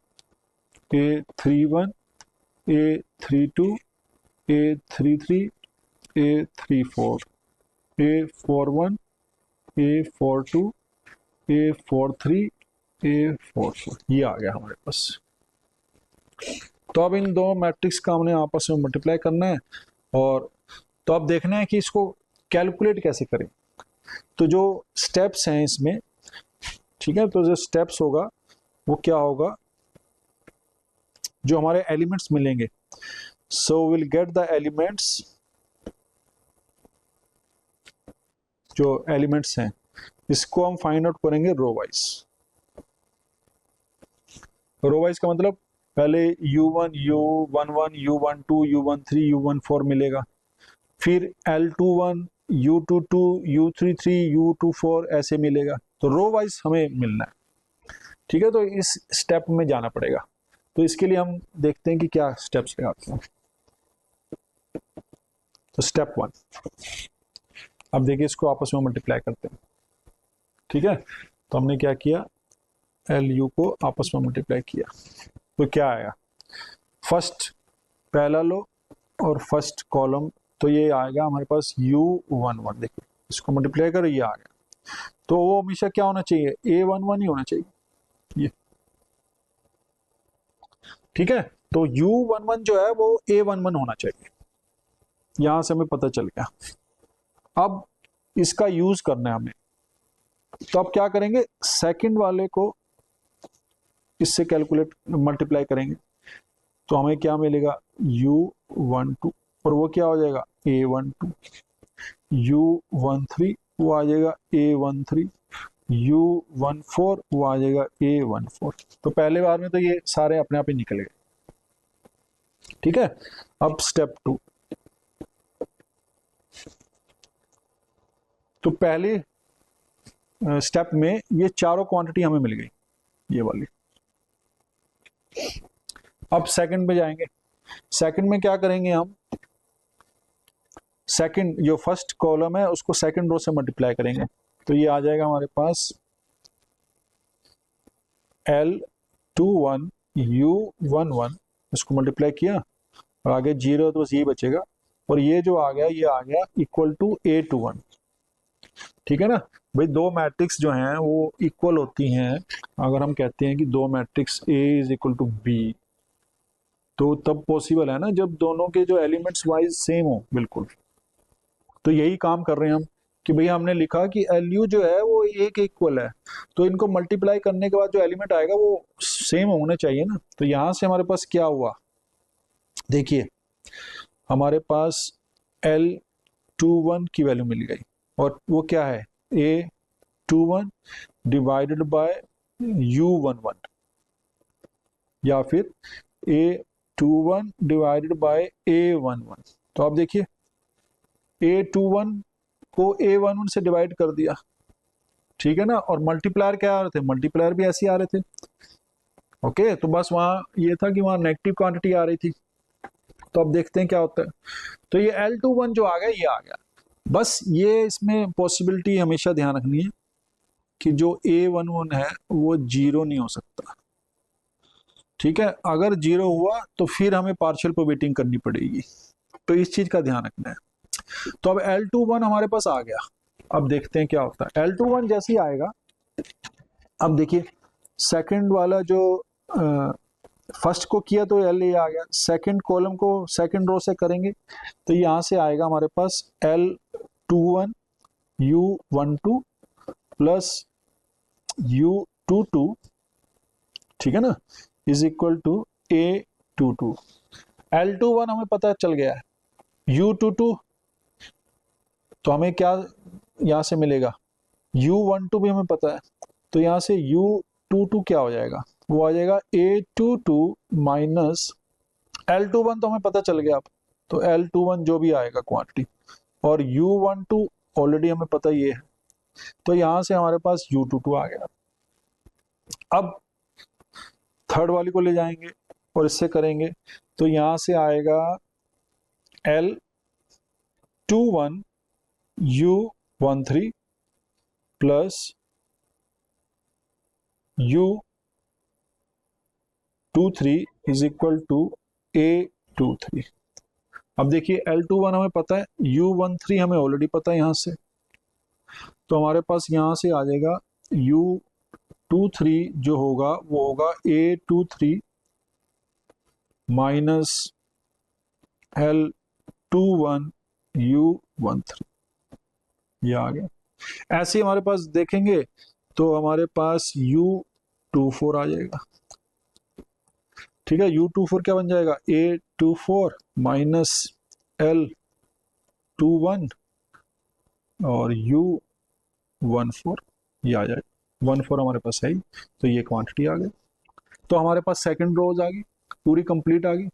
A31 A32 A33 A34 A41 A42 A43 A44, ये आ गया हमारे पास। तो अब इन दो मैट्रिक्स का हमने आपस में मल्टीप्लाई करना है, और तो अब देखना है कि इसको कैलकुलेट कैसे करें। तो जो स्टेप्स हैं इसमें, ठीक है, तो जो स्टेप्स होगा वो क्या होगा जो हमारे एलिमेंट्स मिलेंगे, so will get the elements, जो एलिमेंट्स हैं इसको हम फाइंड आउट करेंगे रो वाइज। रो वाइज का मतलब पहले u1 u11 u12 u13 u14 मिलेगा, फिर L21 u22 u33 u24 ऐसे मिलेगा। तो रो वाइज हमें मिलना है, ठीक है। तो इस स्टेप में जाना पड़ेगा। तो इसके लिए हम देखते हैं कि क्या स्टेप्स लगाते हैं। तो स्टेप 1, अब देखिए इसको आपस में मल्टीप्लाई करते हैं, ठीक है। तो हमने क्या किया, LU को आपस में मल्टीप्लाई किया, तो क्या आएगा, फर्स्ट पहला लो और फर्स्ट कॉलम, तो ये आएगा हमारे पास U11। देखिए इसको मल्टीप्लाई करो, ये आ गया। तो वो हमेशा क्या होना चाहिए, A11 ही होना चाहिए ये, ठीक है। तो U11 जो है वो A11 होना चाहिए, यहां से हमें पता चल गया। अब इसका यूज करना है हमें, तो अब क्या करेंगे, सेकंड वाले को इससे कैलकुलेट मल्टीप्लाई करेंगे, तो हमें क्या मिलेगा, U12 और वो क्या हो जाएगा A12, U13 वो आ जाएगा A13, U14 वो आ जाएगा A14। तो पहले बार में तो ये सारे अपने आप ही निकल गए, ठीक है। अब स्टेप 2, तो पहले स्टेप में ये चारों क्वांटिटी हमें मिल गई, ये वाली। अब सेकंड में जाएंगे, सेकंड में क्या करेंगे हम, सेकंड जो फर्स्ट कॉलम है उसको सेकंड रो से मल्टीप्लाई करेंगे, तो ये आ जाएगा हमारे पास L21 U11, इसको मल्टीप्लाई किया और आगे 0 तो बस ये बचेगा, और ये जो आ गया ये आ गया इक्वल टू A21, ठीक है ना। भाई दो मैट्रिक्स जो हैं वो इक्वल होती हैं, अगर हम कहते हैं कि दो matrix A is equal to B, तो तब पॉसिबल है ना जब दोनों के जो एलिमेंट्स वाइज सेम हो बिल्कुल। तो यही काम कर रहे हैं हम कि भैया हमने लिखा कि LU जो है वो A के इक्वल है, तो इनको मल्टीप्लाई करने के बाद जो एलिमेंट आएगा वो सेम होने चाहिए ना। तो यहां से हमारे पास क्या हुआ, देखिए हमारे पास L21 की वैल्यू मिल गई, और वो क्या है A21 डिवाइडेड बाय U11, या फिर A21 डिवाइडेड बाय A11। तो आप देखिए A21 को A11 से डिवाइड कर दिया, ठीक है ना, और मल्टीप्लायर क्या आ रहे थे, मल्टीप्लायर भी ऐसे आ रहे थे, ओके। तो बस वहां ये था कि वहां नेगेटिव क्वांटिटी आ रही थी। तो अब देखते हैं क्या होता है। तो ये L21 जो आ गया ये आ गया, बस ये इसमें पॉसिबिलिटी हमेशा ध्यान रखनी है कि जो A11 है वो 0 नहीं हो सकता, ठीक है। अगर 0 हुआ तो फिर हमें पार्शियल प्रोबेटिंग करनी पड़ेगी, तो इस चीज का ध्यान रखना है। तो अब L21 हमारे पास आ गया, अब देखते हैं क्या होता है। L21 जैसे ही आएगा, अब देखिए सेकंड वाला जो फर्स्ट को किया तो L आ गया, सेकंड कॉलम को सेकंड रो से करेंगे, तो यहां से आएगा हमारे पास L21 U12 प्लस U22, ठीक है ना, is equal to A22। L21 हमें पता चल गया है, U22 तो हमें क्या यहां से मिलेगा, U12 भी हमें पता है, तो यहां से U22 क्या हो जाएगा, वो आ जाएगा A22 माइनस L21 तो हमें पता चल गया अब, तो L21 जो भी आएगा क्वांटिटी, और U12 ऑलरेडी हमें पता ये है, तो यहां से हमारे पास U22 आ गया। अब थर्ड वाली को ले जाएंगे और इससे करेंगे, तो यहां से आएगा L21 U13 plus U23 is equal to A23। अब देखिए L21 हमें पता है, U13 हमें ऑलरेडी पता है यहां से, तो हमारे पास यहां से आ जाएगा U23 जो होगा वो होगा A23 माइनस L21 U13, ये आ गया। ऐसे ही हमारे पास देखेंगे तो हमारे पास U24 आ जाएगा, ठीक है, U24 क्या बन जाएगा, A24 माइनस L21 और U14, ये आ जाएगा 14 हमारे पास है ही, तो ये क्वांटिटी आ गई। तो हमारे पास सेकंड रोज आ गई, पूरी कंप्लीट आ गई।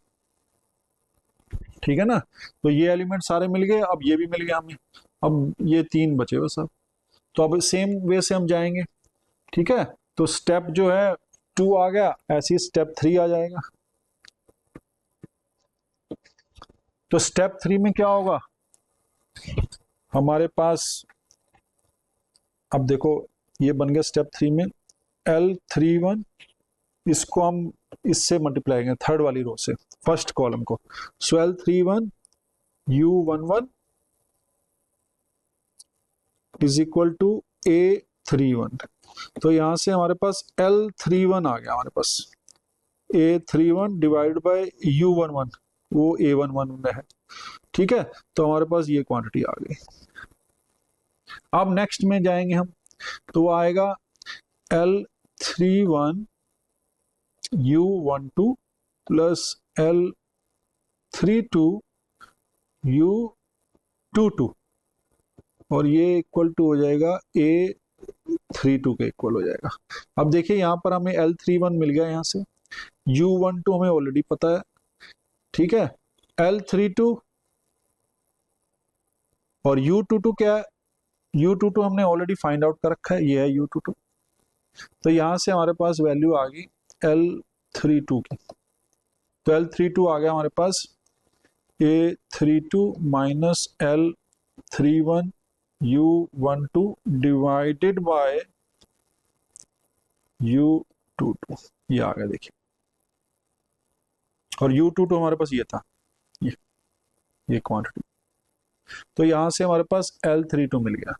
ठीक है ना, तो ये एलिमेंट सारे मिल गए, अब ये भी मिल गया हमें, अब ये 3 बचे बस अब। तो अब सेम वे से हम जाएंगे। ठीक है, तो स्टेप जो है 2 आ गया, ऐसे ही स्टेप 3 आ जाएगा। तो स्टेप 3 में क्या होगा हमारे पास, अब देखो ये बन गया स्टेप 3 में L31, इसको हम इससे मल्टीप्लाई करेंगे थर्ड वाली रो से, फर्स्ट कॉलम को। So L31 U11 is equal to A31। तो यहां से हमारे पास L31 आ गया हमारे पास, A31 डिवाइड बाय U11, वो A11 में है। ठीक है, तो हमारे पास ये क्वांटिटी आ गई। अब नेक्स्ट में जाएंगे हम, तो वो आएगा L31 U12 plus L32 U22, और ये इक्वल टू हो जाएगा A32 के इक्वल हो जाएगा। अब देखिए यहाँ पर हमें L31 मिल गया, यहाँ से U12 हमें ऑलरेडी पता है। ठीक है, L32 और U22 क्या है, U22 हमने ऑलरेडी फाइंड आउट कर रखा है, ये है U22। तो यहां से हमारे पास वैल्यू आ गई L32 की। तो L32 आ गया हमारे पास A32 minus L31 U12 divided by U22, ये आ गया देखिए। और U22 हमारे पास ये था, ये क्वांटिटी। तो यहां से हमारे पास L32 मिल गया,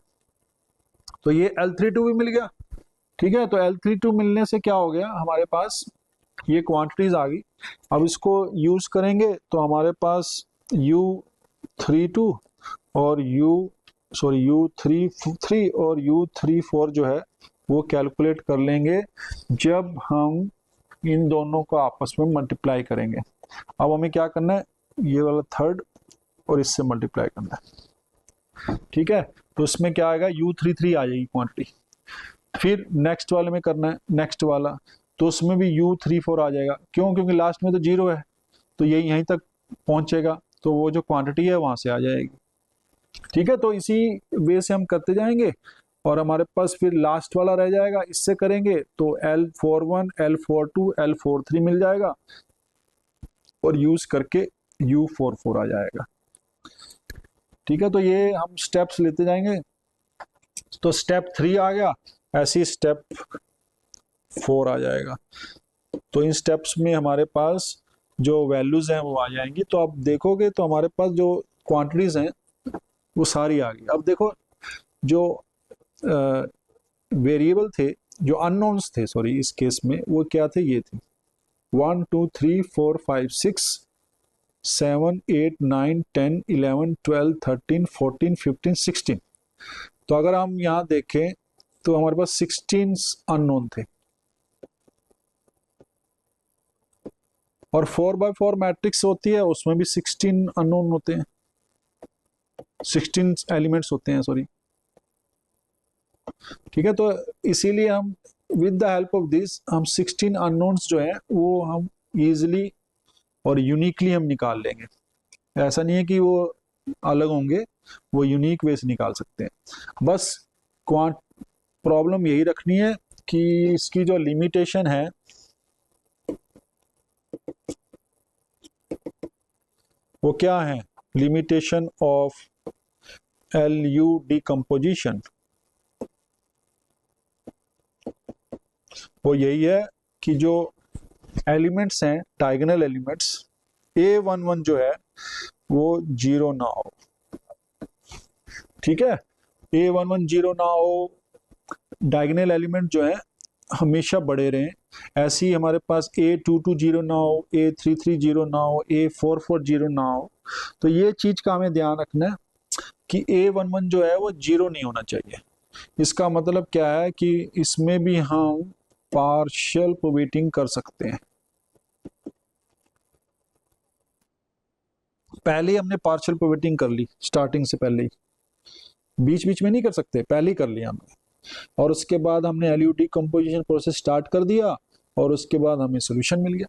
तो ये L32 भी मिल गया। ठीक है, तो L32 मिलने से क्या हो गया हमारे पास, ये क्वांटिटीज आ गई। अब इसको यूज करेंगे तो हमारे पास U32 और U33 और U34 जो है वो कैलकुलेट कर लेंगे जब हम इन दोनों को आपस में मल्टीप्लाई करेंगे। अब हमें क्या करना है, ये वाला थर्ड और इससे मल्टीप्लाई करना है। ठीक है, तो इसमें क्या आएगा, U33 आ जाएगी क्वांटिटी। फिर नेक्स्ट वाले में करना है, नेक्स्ट वाला, तो उसमें भी U34 आ जाएगा। क्यों, क्योंकि लास्ट में तो 0 है, तो ये यहीं तक पहुंचेगा, तो वो जो क्वांटिटी है वहां से आ जाएगी। ठीक है, तो इसी वे से हम करते जाएंगे, और हमारे पास फिर लास्ट वाला रह जाएगा, इससे करेंगे तो L41 L42 L43 मिल जाएगा, और यूज करके U44 आ जाएगा। ठीक है, तो ये हम स्टेप्स लेते जाएंगे। तो स्टेप 3 आ गया, ऐसे ही स्टेप 4 आ जाएगा। तो इन स्टेप्स में हमारे पास जो वैल्यूज हैं वो आ जाएंगी। तो आप देखोगे तो हमारे पास जो क्वांटिटीज हैं वो सारी आ गई। अब देखो जो वेरिएबल थे, जो अननोन्स थे, सॉरी इस केस में वो क्या थे, ये थे 1 2 3 4 5 6 7 8 9 10 11 12 13 14 15 16। तो अगर हम यहाँ देखें तो हमारे पास 16 अननोन थे, और 4x4 मैट्रिक्स होती है उसमें भी 16 अननोन होते हैं, 16 एलिमेंट्स होते हैं, सॉरी। ठीक है, तो इसीलिए हम with the help of this हम 16 अननोन्स जो हैं वो हम इजीली और यूनिकली हम निकाल लेंगे। ऐसा नहीं है कि वो अलग होंगे, वो यूनिक वे से निकाल सकते हैं। बस क्वांट प्रॉब्लम यही रखनी है कि इसकी जो लिमिटेशन है वो क्या है, लिमिटेशन ऑफ LU डिकम्पोजिशन, वो यही है कि जो एलिमेंट्स हैं डायगोनल एलिमेंट्स A11 जो है वो 0 ना हो। ठीक है, A11 0 ना हो, डायगोनल एलिमेंट जो है हमेशा बड़े रहें। ऐसे ही हमारे पास A22 0 ना हो, A33 0 ना हो, A44 0 ना हो। तो ये चीज का हमें ध्यान रखना है कि A11 जो है वो 0 नहीं होना चाहिए। इसका मतलब क्या है कि इसमें भी हम पार्शियल प्रोबेटिंग कर सकते हैं। पहले ही हमने पार्शियल पिवटिंग कर ली, स्टार्टिंग से पहले ही, बीच बीच में नहीं कर सकते, पहले ही कर लिया हमने। और उसके बाद हमने एलयू डिकम्पोजिशन प्रोसेस स्टार्ट कर दिया और उसके बाद हमें सोल्यूशन मिल गया।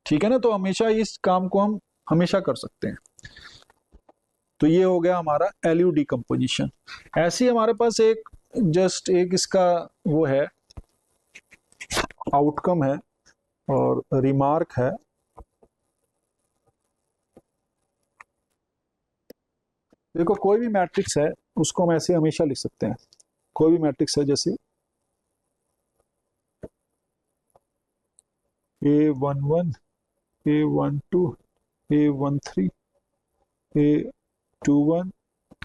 ठीक है ना, तो हमेशा इस काम को हम हमेशा कर सकते हैं। तो ये हो गया हमारा एलयू डिकम्पोजिशन। ऐसे ही हमारे पास एक जस्ट एक इसका वो है, आउटकम है और रिमार्क है। देखो कोई भी मैट्रिक्स है उसको हम ऐसे हमेशा लिख सकते हैं। कोई भी मैट्रिक्स है जैसे A11, A12, A13, A21,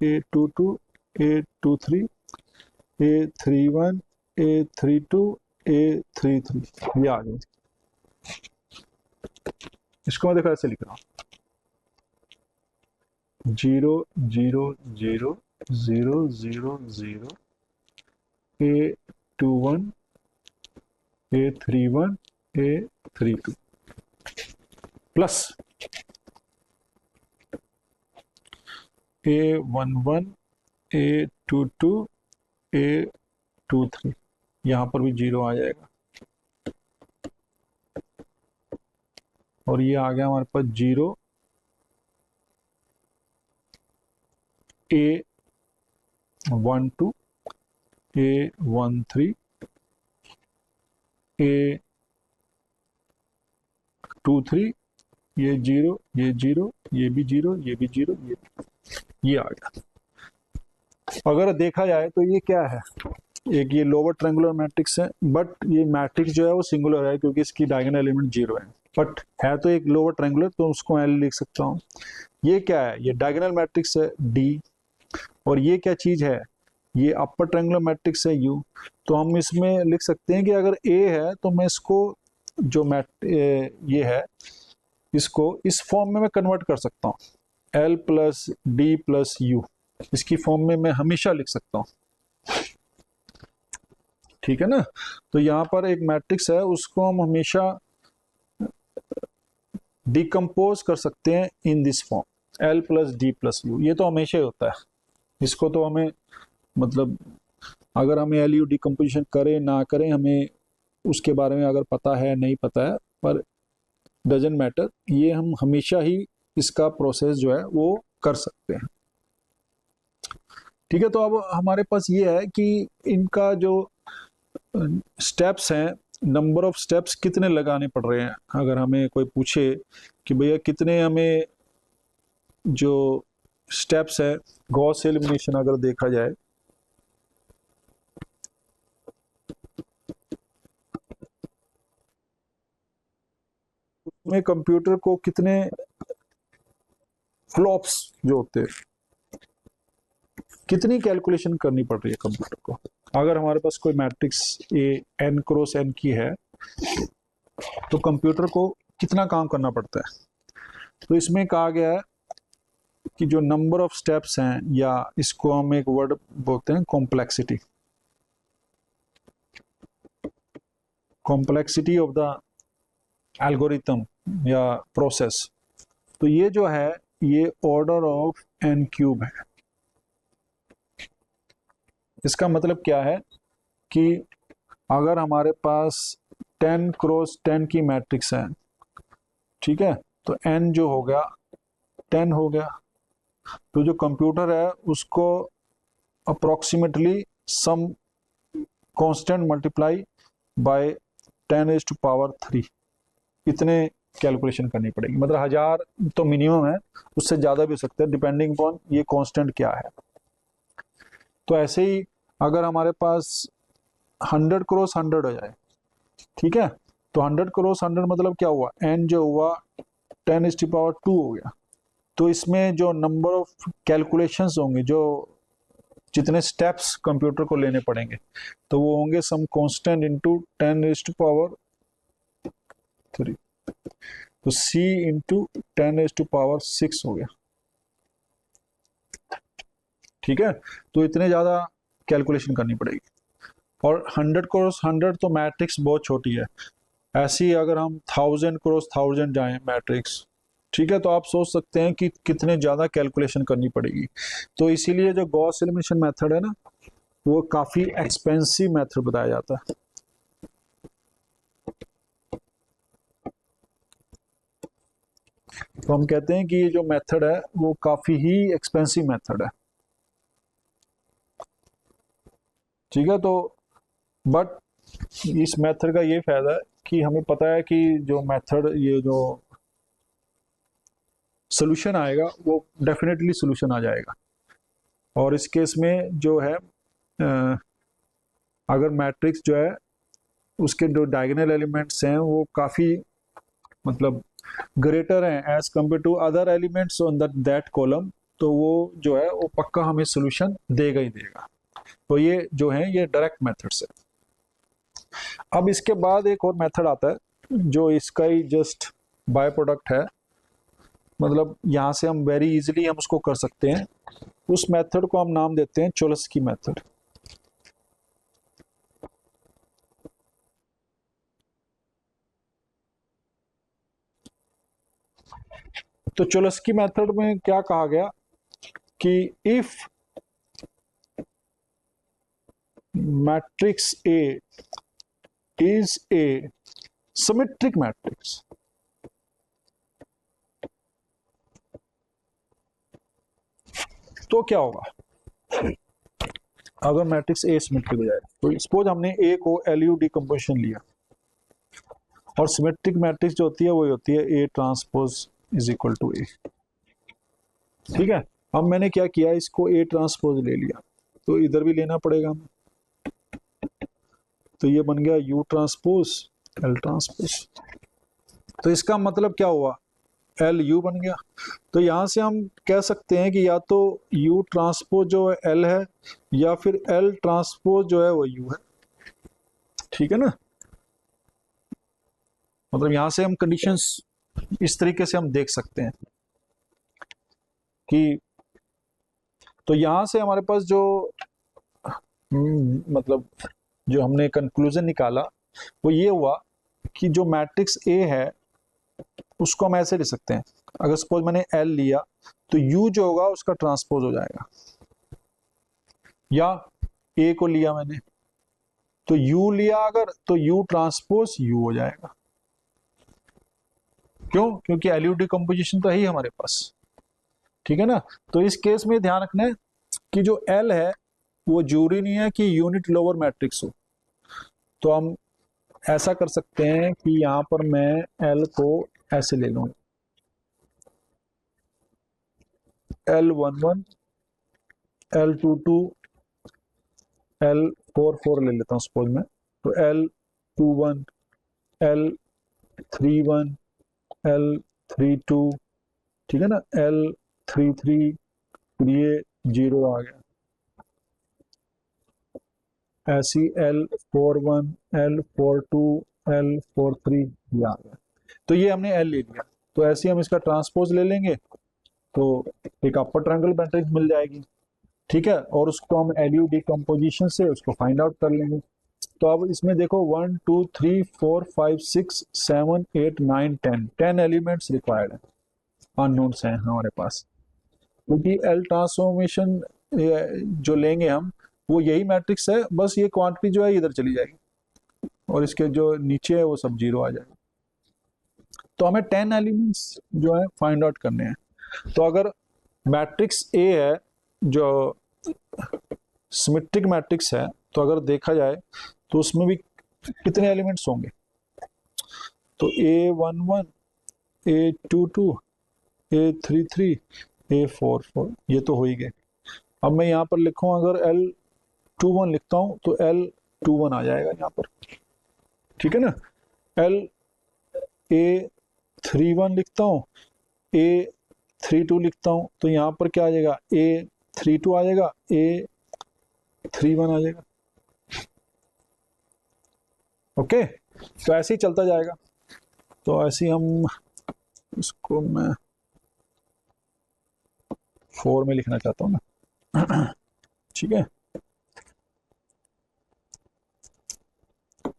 A22, A23, A31, A32, A33, ये आ गए। इसको मैं देखो ऐसे लिख रहा हूँ, 0 0 0 0 0 0, A21, A31, A32 plus A11, A22, A23, यहाँ पर भी 0 आ जाएगा और ये आ गया हमारे पास 0 A12, A13, A23, ये 0, ये 0, ये भी 0, ये भी 0, ये आ गया। अगर देखा जाए तो ये क्या है, एक ये लोअर ट्रायंगुलर मैट्रिक्स है, बट ये मैट्रिक्स जो है वो सिंगुलर है क्योंकि इसकी डायगोनल एलिमेंट 0 है, बट है तो एक लोअर ट्रायंगुलर, तो उसको एल लिख सकता हूँ। ये क्या है, ये डायगोनल मैट्रिक्स है डी, और ये क्या चीज है, ये अपर ट्रायंगुलर मैट्रिक्स है यू। तो हम इसमें लिख सकते हैं कि अगर ए है तो मैं इसको जो ये है इसको इस फॉर्म में मैं कन्वर्ट कर सकता हूँ, L plus D plus you, इसकी फॉर्म में मैं हमेशा लिख सकता हूँ। ठीक है ना, तो यहाँ पर एक मैट्रिक्स है उसको हम हमेशा डिकम्पोज कर सकते हैं in this form, L plus D plus you. ये तो हमेशा ही होता है, इसको तो हमें मतलब अगर हमें एल यू डिकम्पोजिशन करें ना करें, हमें उसके बारे में अगर पता है नहीं पता है, पर डजेंट मैटर, ये हम हमेशा ही इसका प्रोसेस जो है वो कर सकते हैं। ठीक है, तो अब हमारे पास ये है कि इनका जो स्टेप्स हैं, नंबर ऑफ स्टेप्स कितने लगाने पड़ रहे हैं। अगर हमें कोई पूछे कि भैया कितने हमें जो स्टेप्स है गॉस एलिमिनेशन अगर देखा जाए, उसमें कंप्यूटर को कितने फ्लॉप्स जो होते हैं, कितनी कैलकुलेशन करनी पड़ रही है कंप्यूटर को। अगर हमारे पास कोई matrix A n cross n की है तो कंप्यूटर को कितना काम करना पड़ता है। तो इसमें कहा गया है कि जो नंबर ऑफ स्टेप्स हैं, या इसको हम एक वर्ड बोलते हैं complexity, complexity of the algorithm या प्रोसेस, तो ये जो है ये ऑर्डर ऑफ n क्यूब है। इसका मतलब क्या है कि अगर हमारे पास 10 क्रॉस 10 की मैट्रिक्स है, ठीक है, तो n जो हो गया 10 हो गया, तो जो कंप्यूटर है उसको approximately some constant multiply by 10⁻³ इतने कैलकुलेशन करनी पड़ेगी। मतलब 1000 तो मिनिमम है, उससे ज़्यादा भी हो सकता है डिपेंडिंग अपॉन ये कांस्टेंट क्या है। तो ऐसे ही अगर हमारे पास 100 क्रॉस 100 हो जाए, ठीक है, तो 100 क्रॉस 100 मतलब क्या हुआ, n जो हुआ 10⁻² हो गया। तो इसमें जो नंबर ऑफ कैलकुलेशंस होंगे, जो जितने स्टेप्स कंप्यूटर को लेने पड़ेंगे, तो वो होंगे सम कांस्टेंट इनटू 10⁻³ तो c इंटू 10⁻6 हो गया। ठीक है, तो इतने ज्यादा कैलकुलेशन करनी पड़ेगी। और 100 क्रॉस 100 तो मैट्रिक्स बहुत छोटी है, ऐसी अगर हम 1000 क्रॉस 1000 जाएं मैट्रिक्स, ठीक है, तो आप सोच सकते हैं कि कितने ज़्यादा कैलकुलेशन करनी पड़ेगी। तो इसीलिए जो गॉस एलिमिनेशन मेथड है ना, वो काफ़ी एक्सपेंसिव मेथड बताया जाता है। तो हम कहते हैं कि ये जो मेथड है वो काफ़ी ही एक्सपेंसिव मेथड है। ठीक है, तो बट इस मेथड का ये फायदा है कि हमें पता है कि जो मेथड, ये जो सोल्यूशन आएगा वो डेफिनेटली सोल्यूशन आ जाएगा। और इस केस में जो है अगर मैट्रिक्स जो है उसके जो डायगोनल एलिमेंट्स हैं वो काफ़ी मतलब ग्रेटर हैं as compare to other elements on that column, तो वो जो है वो पक्का हमें सोल्यूशन देगा ही देगा। तो ये जो है ये डायरेक्ट मेथड्स है। अब इसके बाद एक और मेथड आता है जो इसका ही जस्ट बाय प्रोडक्ट है, मतलब यहाँ से हम वेरी इजीली हम उसको कर सकते हैं। उस मेथड को हम नाम देते हैं चोलस्की मेथड। तो चोलस्की मेथड में क्या कहा गया कि if matrix A is a symmetric matrix, तो क्या होगा अगर मैट्रिक्स ए सिमेट्रिक हो जाए। तो सपोज हमने ए को एलयू डिकम्पोजिशन लिया, और सिमेट्रिक मैट्रिक्स जो होती है वही होती है A transpose is equal to A. ठीक है, अब मैंने क्या किया, इसको ए ट्रांसपोज ले लिया, तो इधर भी लेना पड़ेगा हमें। तो ये बन गया यू ट्रांसपोज एल ट्रांसपोज। तो इसका मतलब क्या हुआ, एल यू बन गया। तो यहां से हम कह सकते हैं कि या तो यू ट्रांसपोज जो है एल है, या फिर एल ट्रांसपोज जो है वो यू है। ठीक है ना, मतलब यहां से हम कंडीशंस इस तरीके से हम देख सकते हैं कि, तो यहां से हमारे पास जो मतलब जो हमने कंक्लूजन निकाला वो ये हुआ कि जो मैट्रिक्स ए है उसको हम ऐसे ले सकते हैं। अगर सपोज मैंने एल लिया तो यू जो होगा उसका ट्रांसपोज हो जाएगा, या ए को लिया मैंने तो यू लिया अगर, तो यू ट्रांसपोज यू हो जाएगा। क्यों? क्योंकि एलयू डिकम्पोजिशन तो है ही हमारे पास। ठीक है ना, तो इस केस में ध्यान रखना है कि जो एल है वो जरूरी नहीं है कि यूनिट लोअर मैट्रिक्स हो। तो हम ऐसा कर सकते हैं कि यहां पर मैं एल को ऐसे ले लूँ, L11 L22 L44 ले लेता हूँ सपोज मैं। तो L21 L31 L32, ठीक है ना, L33, ये 0 आ गया, ऐसी L41 L42 L43 ये आ गया। तो ये हमने L ले लिया, तो ऐसे हम इसका ट्रांसपोज ले लेंगे तो एक अपर ट्रायंगल मैट्रिक्स मिल जाएगी। ठीक है, और उसको हम एलयू डिकम्पोजिशन से उसको फाइंड आउट कर लेंगे। तो अब इसमें देखो 1 2 3 4 5 6 7 8 9 10 एलिमेंट्स रिक्वायर्ड है, अननोन्स हैं हमारे पास। क्योंकि एल ट्रांसफॉर्मेशन जो लेंगे हम वो यही मैट्रिक्स है, बस ये क्वांटिटी जो है इधर चली जाएगी और इसके जो नीचे है वो सब 0 आ जाएगा। तो हमें 10 एलिमेंट्स जो है फाइंड आउट करने हैं। तो अगर मैट्रिक्स ए है जो सिमेट्रिक मैट्रिक्स है, तो अगर देखा जाए तो उसमें भी कितने एलिमेंट्स होंगे, तो A11 A22 A33 A44 ये तो हो ही गए। अब मैं यहाँ पर लिखूं अगर L21 लिखता हूं तो L21 आ जाएगा यहाँ पर। ठीक है ना, A31 लिखता हूं, A32 लिखता हूं, तो यहाँ पर क्या आ जाएगा, A32 आ जाएगा, A31 आ जाएगा। ओके, तो ऐसे ही चलता जाएगा। तो ऐसे ही हम इसको मैं 4 में लिखना चाहता हूँ ना। ठीक है,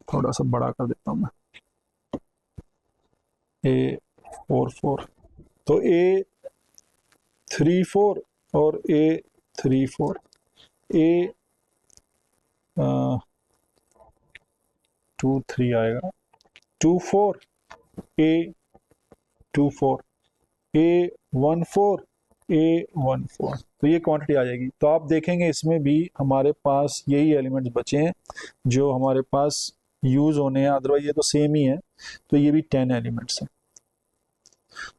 थोड़ा सा बड़ा कर देता हूँ मैं, A44 तो A34 और A34, A23 आएगा, 24 A24, A14 A14, तो ये क्वांटिटी आ जाएगी। तो आप देखेंगे इसमें भी हमारे पास यही एलिमेंट्स बचे हैं जो हमारे पास यूज होने हैं, अदरवाइज ये तो सेम ही है। तो ये भी 10 एलिमेंट्स हैं।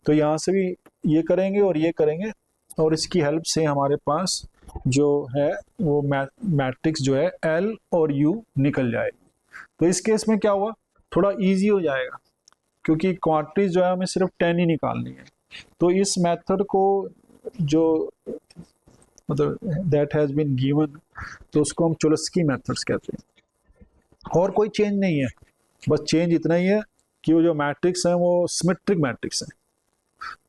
तो यहाँ से भी ये करेंगे और ये करेंगे, और इसकी हेल्प से हमारे पास जो है वो मैट्रिक्स जो है L और U निकल जाएगी। तो इस केस में क्या हुआ, थोड़ा इजी हो जाएगा, क्योंकि क्वांटिटीज जो है हमें सिर्फ 10 ही निकालनी है। तो इस मेथड को जो मतलब दैट हैज बीन गिवन, तो उसको हम चोलस्की मेथड्स कहते हैं। और कोई चेंज नहीं है, बस चेंज इतना ही है कि वो जो मैट्रिक्स हैं वो सिमेट्रिक मैट्रिक्स हैं।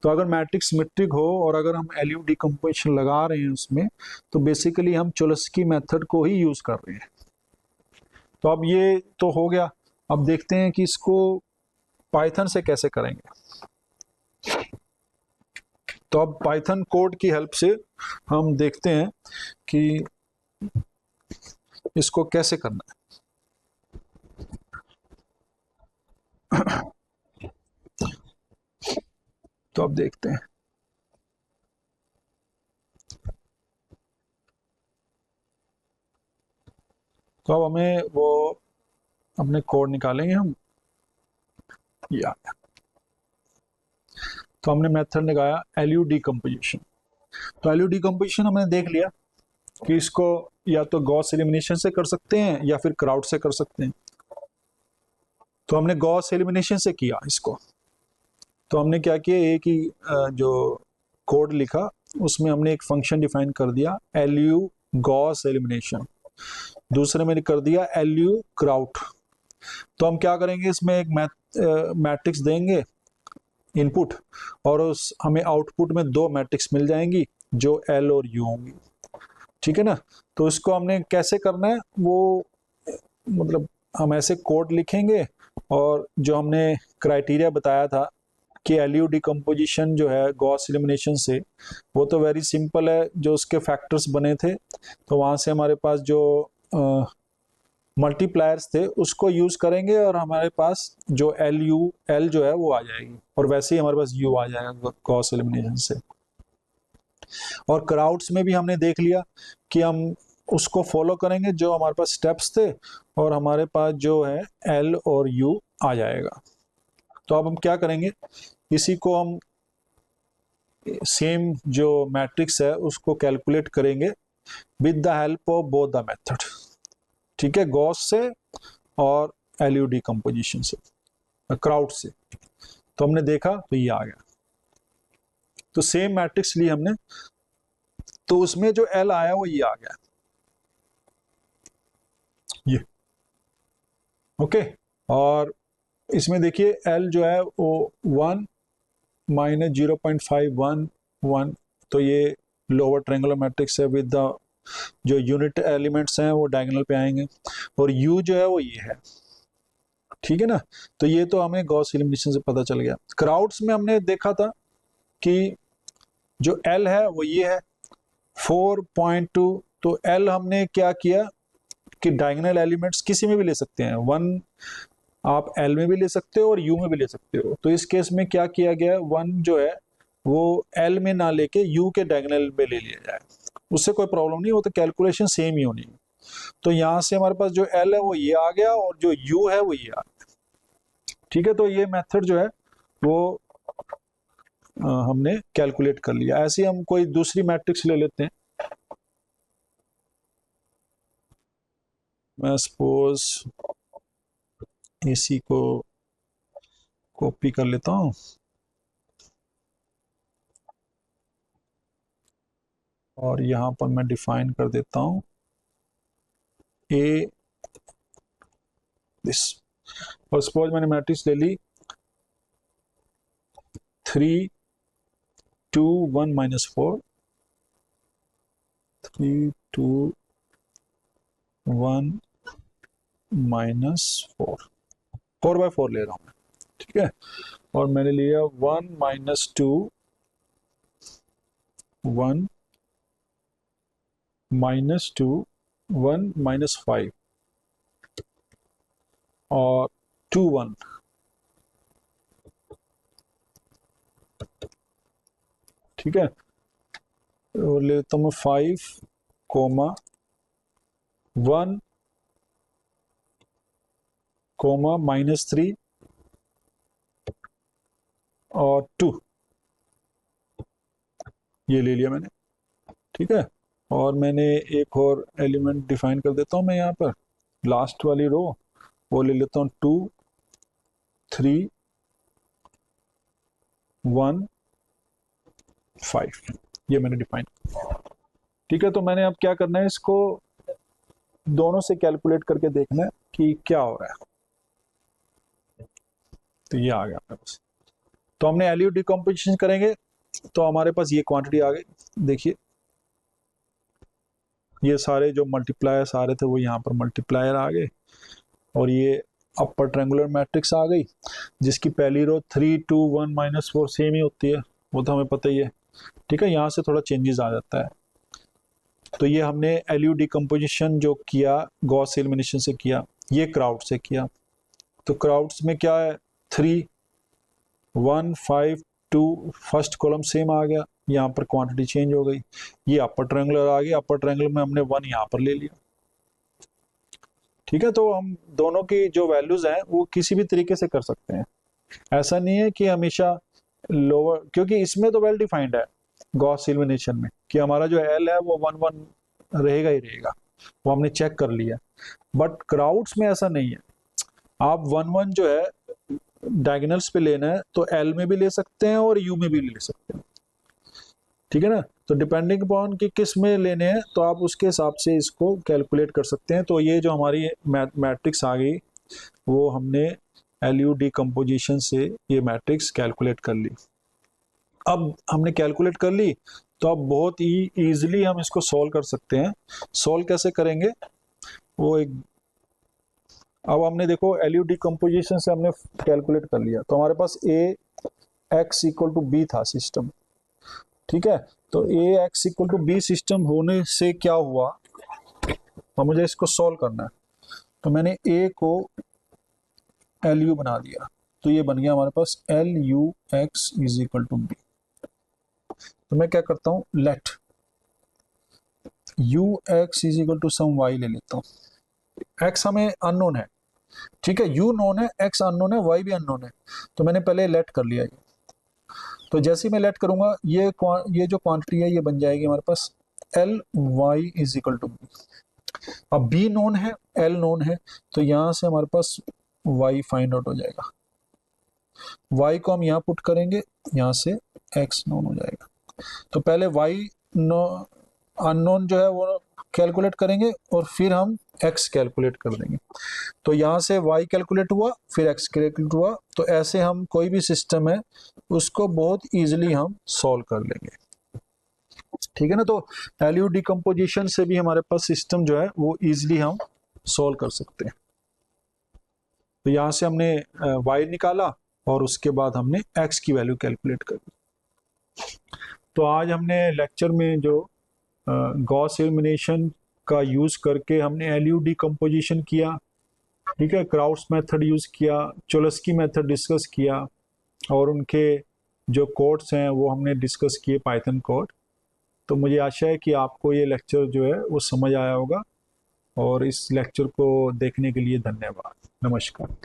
तो अगर मैट्रिक्स सिमेट्रिक हो और अगर हम एलयू डिकम्पोजिशन लगा रहे हैं उसमें, तो बेसिकली हम चोलस्की मेथड को ही यूज कर रहे हैं। तो अब ये तो हो गया, अब देखते हैं कि इसको पाइथन से कैसे करेंगे। तो अब पाइथन कोड की हेल्प से हम देखते हैं कि इसको कैसे करना है। तो अब देखते हैं। तो अब हमें वो अपने कोड निकालेंगे हम, या तो हमने मेथड लगाया एलयू डिकम्पोजिशन। तो एलयू डिकम्पोजिशन हमने देख लिया कि इसको या तो गॉस एलिमिनेशन से कर सकते हैं या फिर क्राउड से कर सकते हैं। तो हमने गॉस एलिमिनेशन से किया इसको। तो हमने क्या किया, एक ही जो कोड लिखा उसमें हमने एक फंक्शन डिफाइन कर दिया एलयू गॉस एलिमिनेशन, दूसरे में कर दिया एलयू क्राउड। तो हम क्या करेंगे, इसमें एक मैट्रिक्स देंगे इनपुट, और उस हमें आउटपुट में दो मैट्रिक्स मिल जाएंगी जो एल और यू होंगी। ठीक है ना। तो इसको हमने कैसे करना है वो, मतलब हम ऐसे कोड लिखेंगे, और जो हमने क्राइटेरिया बताया था कि एलयू डिकम्पोजिशन जो है गॉस एलिमिनेशन से, वो तो वेरी सिंपल है, जो उसके फैक्टर्स बने थे तो वहाँ से हमारे पास जो मल्टीप्लायर्स थे उसको यूज करेंगे, और हमारे पास जो एल जो है वो आ जाएगी, और वैसे ही हमारे पास यू आ जाएगा गॉस एलिमिनेशन से। और क्राउड्स में भी हमने देख लिया कि हम उसको फॉलो करेंगे जो हमारे पास स्टेप्स थे, और हमारे पास जो है एल और यू आ जाएगा। तो अब हम क्या करेंगे, इसी को हम सेम जो मैट्रिक्स है उसको कैलकुलेट करेंगे with the help of both the method. ठीक है, गॉस से और एलयू डिकम्पोजिशन से, क्राउड से। तो हमने देखा तो ये आ गया। तो सेम मैट्रिक्स ली हमने, तो उसमें जो एल आया वो ये आ गया, ये ओके। और इसमें देखिए एल जो है वो 1 माइनस 0.511, तो ये लोअर ट्रायंगुलर मैट्रिक्स है विद द जो यूनिट एलिमेंट्स हैं वो डायगोनल पे आएंगे, और यू जो है वो ये है। ठीक है ना। तो ये तो हमें गॉस एलिमिनेशन से पता चल गया। क्राउड्स में हमने देखा था कि जो एल है वो ये है 4.2। तो एल हमने क्या किया कि डायगोनल एलिमेंट्स किसी में भी ले सकते हैं, 1 आप एल में भी ले सकते हो और यू में भी ले सकते हो। तो इस केस में क्या किया गया, 1 जो है वो एल में ना लेके यू के डायगोनल में ले लिया जाए, उससे कोई प्रॉब्लम नहीं, वो तो कैलकुलेशन सेम ही होनी है। तो यहाँ से हमारे पास जो एल है वो ये आ गया, और जो यू है वो ये आ गया। ठीक है, तो ये मेथड जो है वो हमने कैलकुलेट कर लिया। ऐसे हम कोई दूसरी मैट्रिक्स ले लेते हैं। मैं सपोज इसी को कॉपी कर लेता हूँ, और यहाँ पर मैं डिफाइन कर देता हूँ ए दिस। और सपोज मैंने मैट्रिक्स ले ली 3 2 1 -4, 3 2 1 -4, 4 by 4 ले रहा हूँ मैं। ठीक है, और मैंने लिया 1 -2 1 -2 1 -5 और 2 1। ठीक है, और लेता हूँ 5 कोमा 1 कोमा -3 और 2, ये ले लिया मैंने। ठीक है, और मैंने एक और एलिमेंट डिफाइन कर देता हूँ मैं यहाँ पर, लास्ट वाली रो वो ले लेता हूँ 2 3 1 5, ये मैंने डिफाइन। ठीक है, तो मैंने अब क्या करना है, इसको दोनों से कैलकुलेट करके देखना है कि क्या हो रहा है। तो ये आ गया अपने पास। तो हमने एलयू डिकम्पोजिशन करेंगे तो हमारे पास ये क्वांटिटी आ गई। देखिए ये सारे जो मल्टीप्लायर्स आ रहे थे वो यहाँ पर मल्टीप्लायर आ गए, और ये अपर ट्रायंगुलर मैट्रिक्स आ गई जिसकी पहली रो 3 2 1 -4 सेम ही होती है, वो तो हमें पता ही है। ठीक है, यहाँ से थोड़ा चेंजेस आ जाता है। तो ये हमने एलयू डिकम्पोजिशन जो किया गॉस एलिमिनेशन से किया, ये क्राउड से किया। तो क्राउड्स में क्या है, 3 1 5 2 फर्स्ट कॉलम सेम आ गया, यहाँ पर क्वांटिटी चेंज हो गई। ये अपर ट्रायंगुलर आ गया, अपर ट्रायंगुलर में हमने 1 यहाँ पर ले लिया। ठीक है, तो हम दोनों की जो वैल्यूज हैं वो किसी भी तरीके से कर सकते हैं, ऐसा नहीं है कि हमेशा लोअर, क्योंकि इसमें तो वेल डिफाइंड है गॉस एलिमिनेशन में कि हमारा जो एल है वो 1 1 रहेगा ही रहेगा, वो हमने चेक कर लिया। बट क्राउड्स में ऐसा नहीं है, आप 1 1 जो है डायगोनल्स पे लेना है तो एल में भी ले सकते हैं और यू में भी ले सकते हैं। ठीक है ना, तो डिपेंडिंग अपॉन कि किस में लेने हैं तो आप उसके हिसाब से इसको कैलकुलेट कर सकते हैं। तो ये जो हमारी मैट्रिक्स आ गई वो हमने एलयू डिकम्पोजिशन से ये मैट्रिक्स कैलकुलेट कर ली। अब हमने कैलकुलेट कर ली तो अब बहुत ही ईजिली हम इसको सॉल्व कर सकते हैं। सॉल्व कैसे करेंगे वो एक, अब हमने देखो एलयू डिकम्पोजिशन से हमने कैलकुलेट कर लिया, तो हमारे पास A X equal to B था सिस्टम। ठीक है, तो A X equal to B system होने से क्या हुआ, तो मुझे इसको सॉल्व करना है। तो मैंने ए को एल यू बना दिया, तो ये बन गया हमारे पास L U X is equal to B. तो मैं क्या करता हूँ, let U X is equal to some Y ले लेता हूँ। एक्स हमें अननोन है, ठीक है, यू नोन है, एक्स अननोन है, वाई भी अननोन है, तो मैंने पहले लेट कर लिया ये। तो जैसे ही मैं लेट करूंगा ये जो क्वांटिटी है ये बन जाएगी हमारे पास L Y is equal to B. अब बी नोन है, एल नोन है, तो यहां से हमारे पास वाई फाइंड आउट हो जाएगा। वाई को हम यहाँ पुट करेंगे, यहाँ से एक्स नोन हो जाएगा। तो पहले वाई नो अननोन जो है वो कैलकुलेट करेंगे और फिर हम एक्स कैलकुलेट कर देंगे। तो यहाँ से y कैलकुलेट हुआ फिर x कैलकुलेट हुआ, तो ऐसे हम कोई भी सिस्टम है उसको बहुत इजीली हम सॉल्व कर लेंगे। ठीक है ना, तो एलयू डिकम्पोजिशन से भी हमारे पास सिस्टम जो है वो इजीली हम सॉल्व कर सकते हैं। तो यहाँ से हमने y निकाला और उसके बाद हमने x की वैल्यू कैलकुलेट कर दी। तो आज हमने लेक्चर में जो गॉस एलिमिनेशन का यूज करके हमने एलयू डिकम्पोजिशन किया, ठीक है, क्राउड्स मेथड यूज किया, चोलस्की मेथड डिस्कस किया, और उनके जो कोड्स हैं वो हमने डिस्कस किए, पाइथन कोड। तो मुझे आशा है कि आपको ये लेक्चर जो है वो समझ आया होगा, और इस लेक्चर को देखने के लिए धन्यवाद। नमस्कार।